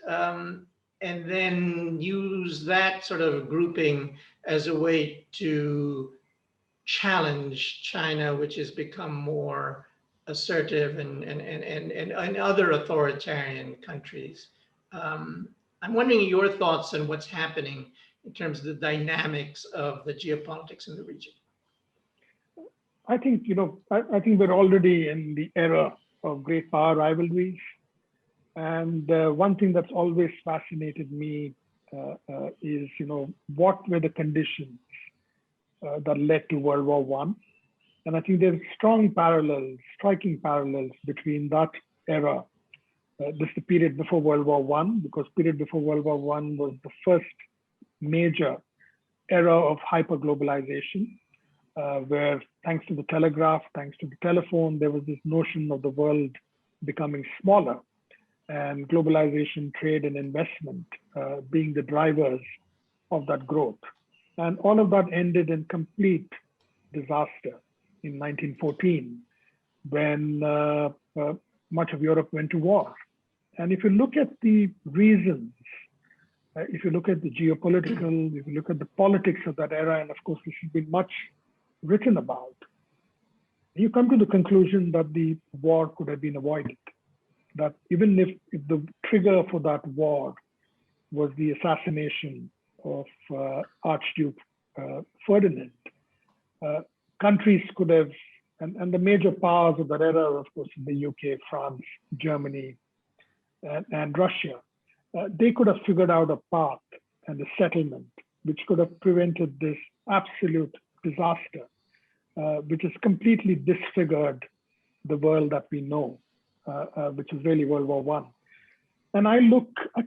and then use that sort of grouping as a way to challenge China, which has become more assertive and other authoritarian countries. I'm wondering your thoughts on what's happening in terms of the dynamics of the geopolitics in the region. I think, I think we're already in the era of great power rivalries. And one thing that's always fascinated me is, what were the conditions that led to World War I? And I think there's strong parallels, striking parallels between that era, this is the period before World War I, because period before World War I was the first major era of hyper-globalization, where thanks to the telegraph, thanks to the telephone, there was this notion of the world becoming smaller, and globalization, trade, and investment being the drivers of that growth. And all of that ended in complete disaster in 1914, when much of Europe went to war. And if you look at the reasons, if you look at the geopolitical, if you look at the politics of that era, and of course, this has been much written about, you come to the conclusion that the war could have been avoided. That even if the trigger for that war was the assassination of Archduke Ferdinand, countries could have, and the major powers of that era, of course, the UK, France, Germany, and Russia, they could have figured out a path and a settlement which could have prevented this absolute disaster which has completely disfigured the world that we know, which is really World War I. And I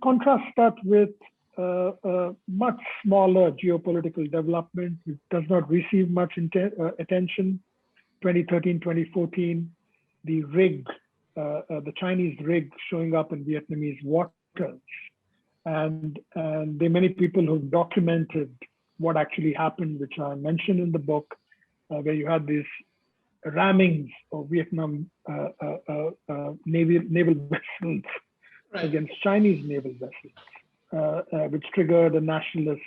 contrast that with a much smaller geopolitical development, which does not receive much attention. 2013, 2014, the rig, the Chinese rig showing up in Vietnamese waters. And there are many people who've documented what actually happened, which I mentioned in the book, where you had these rammings of Vietnam naval vessels against Chinese naval vessels, which triggered a nationalist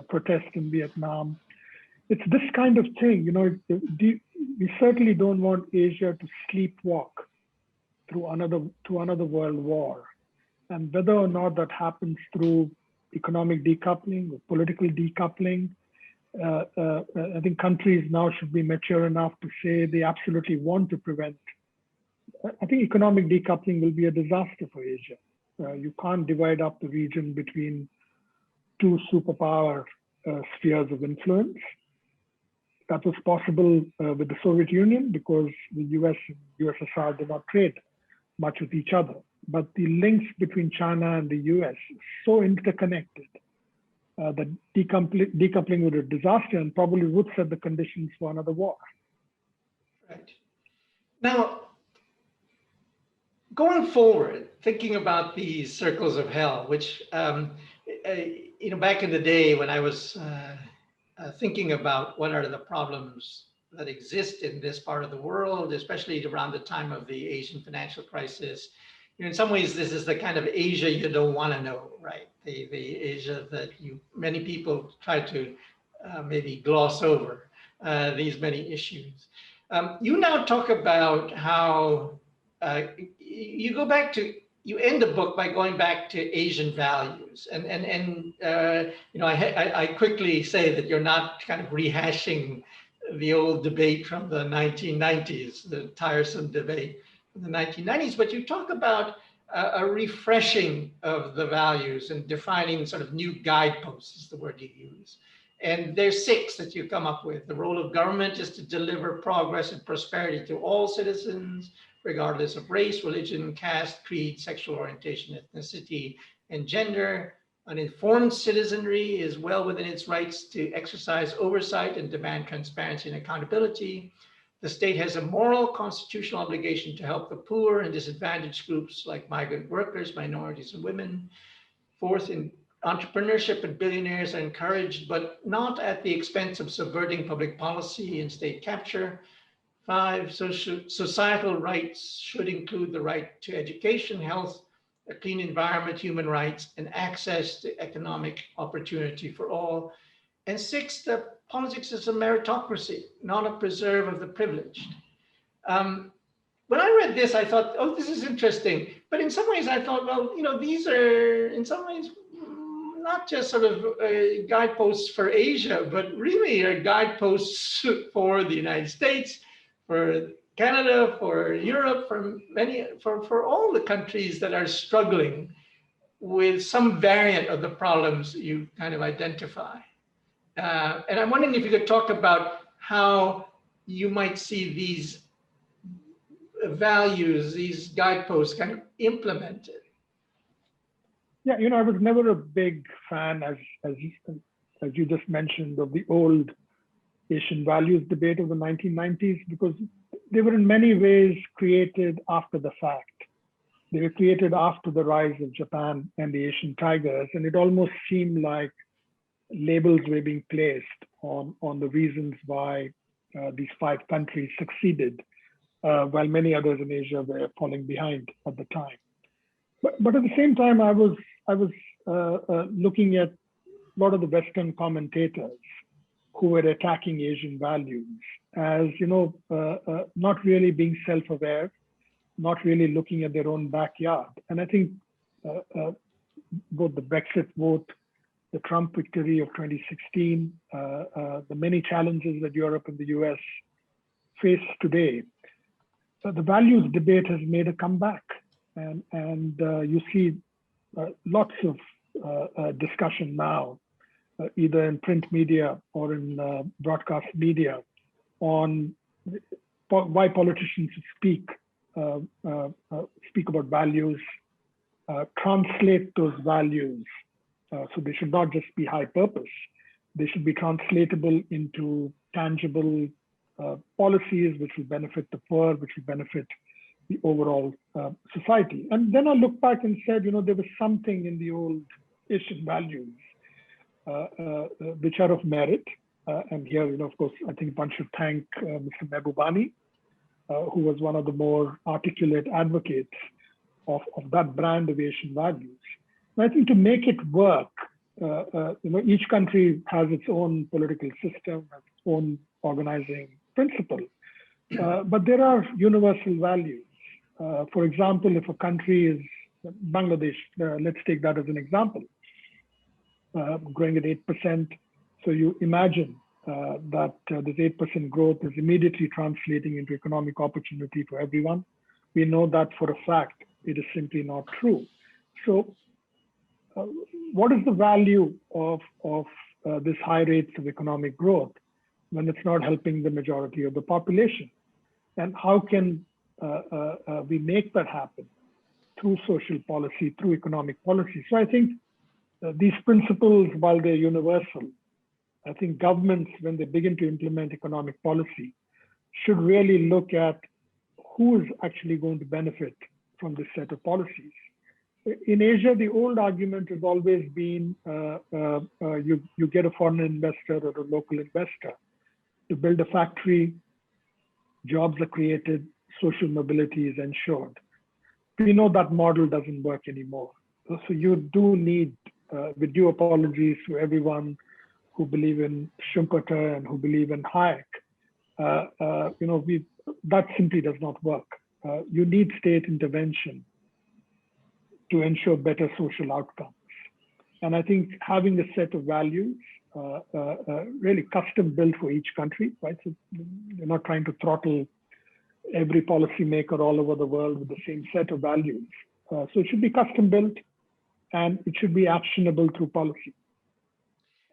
protest in Vietnam. It's this kind of thing, we certainly don't want Asia to sleepwalk through another world war. And whether or not that happens through economic decoupling or political decoupling, I think countries now should be mature enough to say they absolutely want to prevent. I think economic decoupling will be a disaster for Asia. You can't divide up the region between two superpower spheres of influence. That was possible with the Soviet Union because the US and USSR did not trade much with each other. But the links between China and the US are so interconnected that decoupling would be a disaster and probably would set the conditions for another war. Right. Now, going forward, thinking about these circles of hell, which, back in the day when I was thinking about what are the problems that exist in this part of the world, especially around the time of the Asian financial crisis, in some ways, this is the kind of Asia you don't want to know, right? The Asia that many people try to maybe gloss over these many issues. You now talk about how you end the book by going back to Asian values, and I quickly say that you're not kind of rehashing the old debate from the 1990s, the tiresome debate in the 1990s, but you talk about a refreshing of the values and defining sort of new guideposts is the word you use. And there's 6 that you come up with. The role of government is to deliver progress and prosperity to all citizens, regardless of race, religion, caste, creed, sexual orientation, ethnicity, and gender. An informed citizenry is well within its rights to exercise oversight and demand transparency and accountability. The state has a moral constitutional obligation to help the poor and disadvantaged groups like migrant workers, minorities, and women. 4th, entrepreneurship and billionaires are encouraged, but not at the expense of subverting public policy and state capture. 5, societal rights should include the right to education, health, a clean environment, human rights, and access to economic opportunity for all. And 6, the politics is a meritocracy, not a preserve of the privileged. When I read this, I thought, oh, this is interesting. But in some ways, I thought, well, these are in some ways not just sort of guideposts for Asia, but really are guideposts for the United States, for Canada, for Europe, for all the countries that are struggling with some variant of the problems you kind of identify. And I'm wondering if you could talk about how you might see these values, these guideposts kind of implemented. Yeah, I was never a big fan, as you just mentioned, of the old Asian values debate of the 1990s, because they were in many ways created after the fact. They were created after the rise of Japan and the Asian tigers, and it almost seemed like labels were being placed on the reasons why these 5 countries succeeded, while many others in Asia were falling behind at the time. But at the same time, I was looking at a lot of the Western commentators who were attacking Asian values as, not really being self-aware, not really looking at their own backyard. And I think both the Brexit vote, the Trump victory of 2016, the many challenges that Europe and the US face today, the values debate has made a comeback. And you see lots of discussion now, either in print media or in broadcast media, on why politicians speak about values, translate those values. So they should not just be high purpose. They should be translatable into tangible policies which will benefit the poor, which will benefit the overall society. And then I looked back and said, there was something in the old Asian values which are of merit. And here, of course, I think one should thank Mr. Mehbubani, who was one of the more articulate advocates of that brand of Asian values. And I think to make it work, each country has its own political system, has its own organizing principle, but there are universal values. For example, if a country is Bangladesh, let's take that as an example, growing at 8%. So you imagine that this 8% growth is immediately translating into economic opportunity for everyone. We know that for a fact. It is simply not true. So what is the value of this high rates of economic growth when it's not helping the majority of the population? And how can we make that happen? Through social policy, through economic policy. So I think these principles, while they're universal, I think governments, when they begin to implement economic policy, should really look at who is actually going to benefit from this set of policies. In Asia, the old argument has always been you get a foreign investor or a local investor to build a factory, jobs are created, social mobility is ensured. We know that model doesn't work anymore. So you do need, with due apologies to everyone who believe in Schumpeter and who believe in Hayek, that simply does not work. You need state intervention to ensure better social outcomes. And I think having a set of values really custom built for each country, right? So you're not trying to throttle every policymaker all over the world with the same set of values. So it should be custom built and it should be actionable through policy.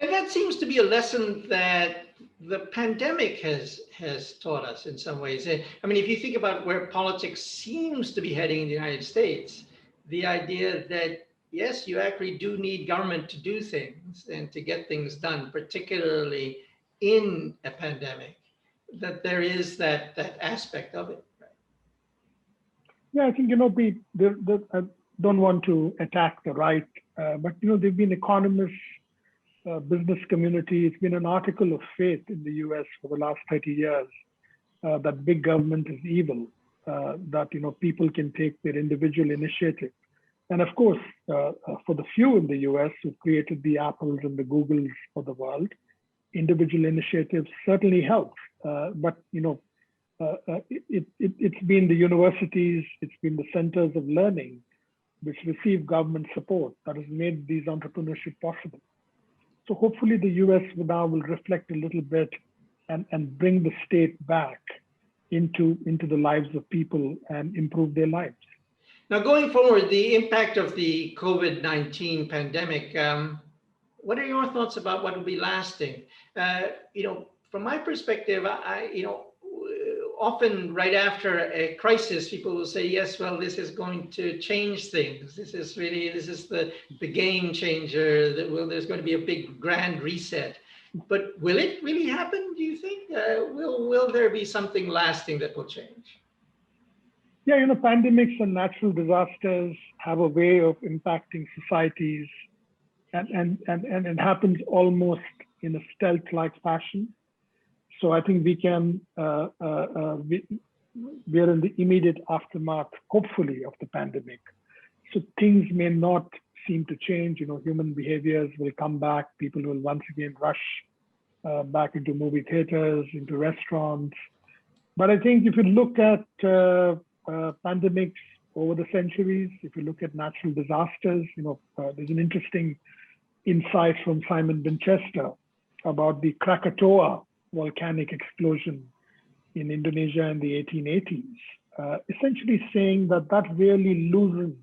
And that seems to be a lesson that the pandemic has taught us in some ways. I mean, if you think about where politics seems to be heading in the United States, the idea that, yes, you actually do need government to do things and to get things done, particularly in a pandemic, that there is that aspect of it. Right? Yeah, I think, I don't want to attack the right, but, there've been economists, business community. It's been an article of faith in the US for the last 30 years that big government is evil, that people can take their individual initiative. And of course, for the few in the US who created the Apples and the Googles for the world, individual initiatives certainly help. But it's been the universities, it's been the centers of learning which receive government support that has made these entrepreneurship possible. So hopefully the US now will reflect a little bit and bring the state back into the lives of people and improve their lives. Now, going forward, the impact of the COVID-19 pandemic, what are your thoughts about what will be lasting? From my perspective, often right after a crisis, people will say, yes, well, this is going to change things. This is the game changer. There's going to be a big grand reset. But will it really happen, do you think? Will there be something lasting that will change? Yeah, pandemics and natural disasters have a way of impacting societies, and it happens almost in a stealth-like fashion. So I think we are in the immediate aftermath, hopefully, of the pandemic. So things may not seem to change. Human behaviors will come back. People will once again rush back into movie theaters, into restaurants. But I think if you look at pandemics over the centuries, if you look at natural disasters, there's an interesting insight from Simon Winchester about the Krakatoa volcanic explosion in Indonesia in the 1880s, essentially saying that really loosened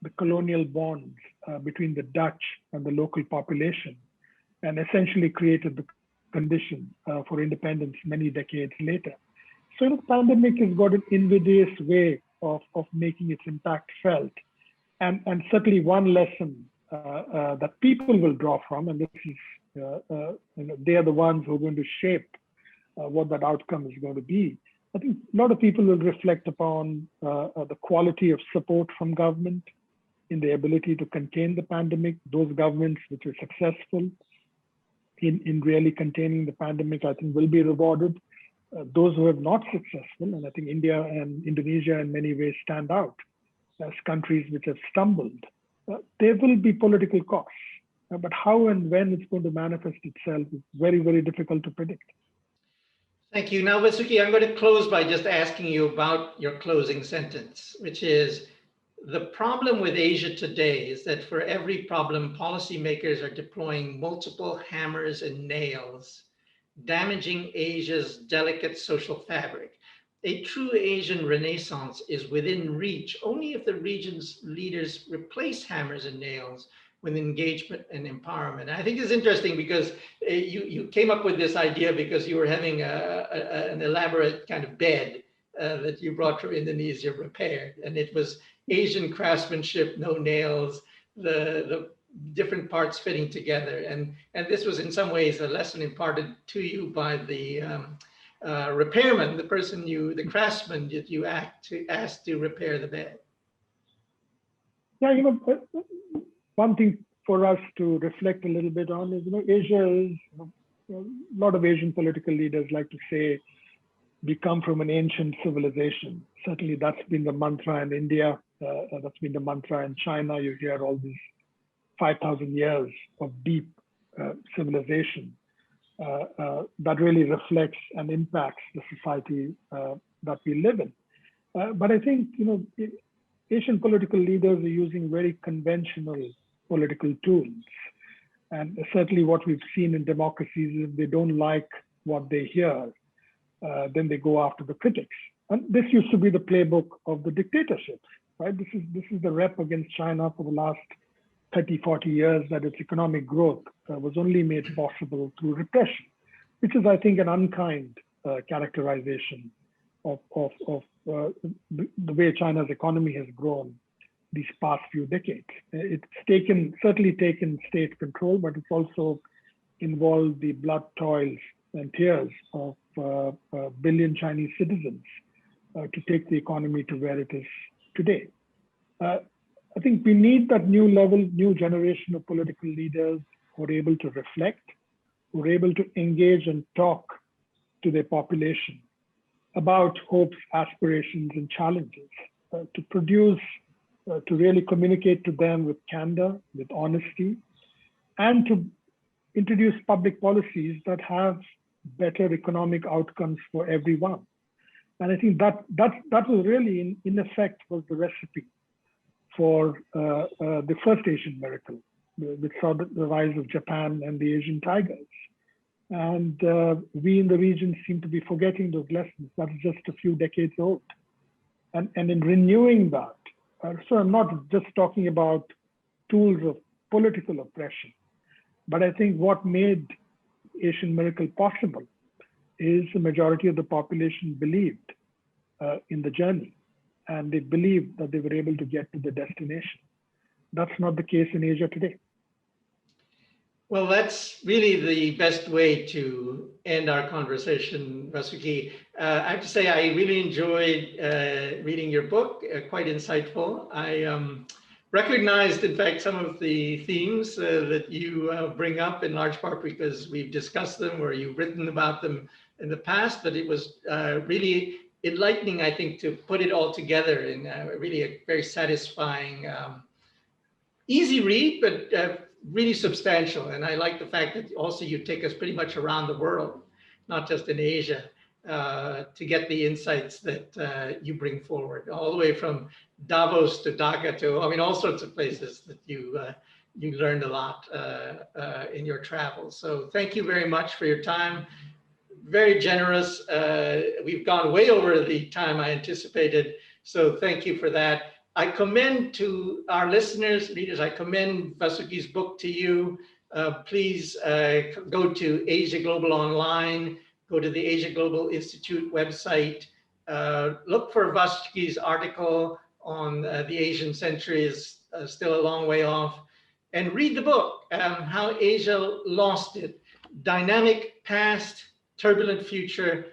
the colonial bonds between the Dutch and the local population, and essentially created the condition for independence many decades later. So the pandemic has got an invidious way of making its impact felt. And certainly one lesson that people will draw from, and this is, they are the ones who are going to shape what that outcome is going to be. I think a lot of people will reflect upon the quality of support from government in the ability to contain the pandemic. Those governments which are successful in really containing the pandemic, I think will be rewarded. Those who have not successful, and I think India and Indonesia in many ways stand out as countries which have stumbled, there will be political costs. But how and when it's going to manifest itself is very, very difficult to predict. Thank you. Now, Vasuki, I'm going to close by just asking you about your closing sentence, which is, the problem with Asia today is that for every problem, policymakers are deploying multiple hammers and nails, damaging Asia's delicate social fabric. A true Asian renaissance is within reach only if the region's leaders replace hammers and nails with engagement and empowerment. And I think it's interesting because you came up with this idea because you were having an elaborate kind of bed that you brought from Indonesia repaired, and it was Asian craftsmanship, no nails, the different parts fitting together. And this was in some ways a lesson imparted to you by the repairman, the person the craftsman that you asked to repair the bed. Yeah, one thing for us to reflect a little bit on is, Asia is, a lot of Asian political leaders like to say, we come from an ancient civilization. Certainly that's been the mantra in India, that's been the mantra in China. You hear all these 5,000 years of deep civilization that really reflects and impacts the society that we live in. But I think, Asian political leaders are using very conventional political tools. And certainly what we've seen in democracies is they don't like what they hear, then they go after the critics. And this used to be the playbook of the dictatorships, right? This is the rep against China for the last 30, 40 years, that its economic growth was only made possible through repression, which is, I think, an unkind characterization of the way China's economy has grown these past few decades. It's certainly taken state control, but it's also involved the blood, toils, and tears of a billion Chinese citizens to take the economy to where it is today. I think we need that new generation of political leaders who are able to reflect, who are able to engage and talk to their population about hopes, aspirations, and challenges, to produce, to really communicate to them with candor, with honesty, and to introduce public policies that have better economic outcomes for everyone. And I think that was really, in effect, was the recipe for the first Asian miracle, which saw the rise of Japan and the Asian tigers. And we in the region seem to be forgetting those lessons. That's just a few decades old. And in renewing that, so I'm not just talking about tools of political oppression, but I think what made Asian miracle possible is the majority of the population believed in the journey, and they believed that they were able to get to the destination. That's not the case in Asia today. Well, that's really the best way to end our conversation, Vasuki. I have to say, I really enjoyed reading your book, quite insightful. I recognized, in fact, some of the themes that you bring up, in large part because we've discussed them or you've written about them in the past, but it was really enlightening, I think, to put it all together in really a very satisfying, easy read, but really substantial. And I like the fact that also you take us pretty much around the world, not just in Asia, to get the insights that you bring forward, all the way from Davos to Dhaka to, all sorts of places that you learned a lot in your travels. So thank you very much for your time. Very generous. We've gone way over the time I anticipated. So thank you for that. I commend to our listeners, readers, I commend Vasuki's book to you. please go to AsiaGlobal Online, go to the AsiaGlobal Institute website, look for Vasuki's article on the Asian century is still a long way off, and read the book, How Asia Lost It, Dynamic Past, Turbulent Future,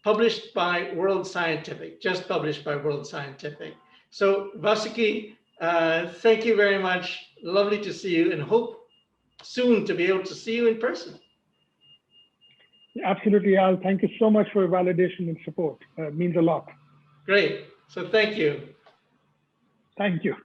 published by World Scientific, just published by World Scientific. So Vasuki, thank you very much. Lovely to see you, and hope soon to be able to see you in person. Absolutely, Al. Thank you so much for your validation and support. It means a lot. Great. So thank you. Thank you.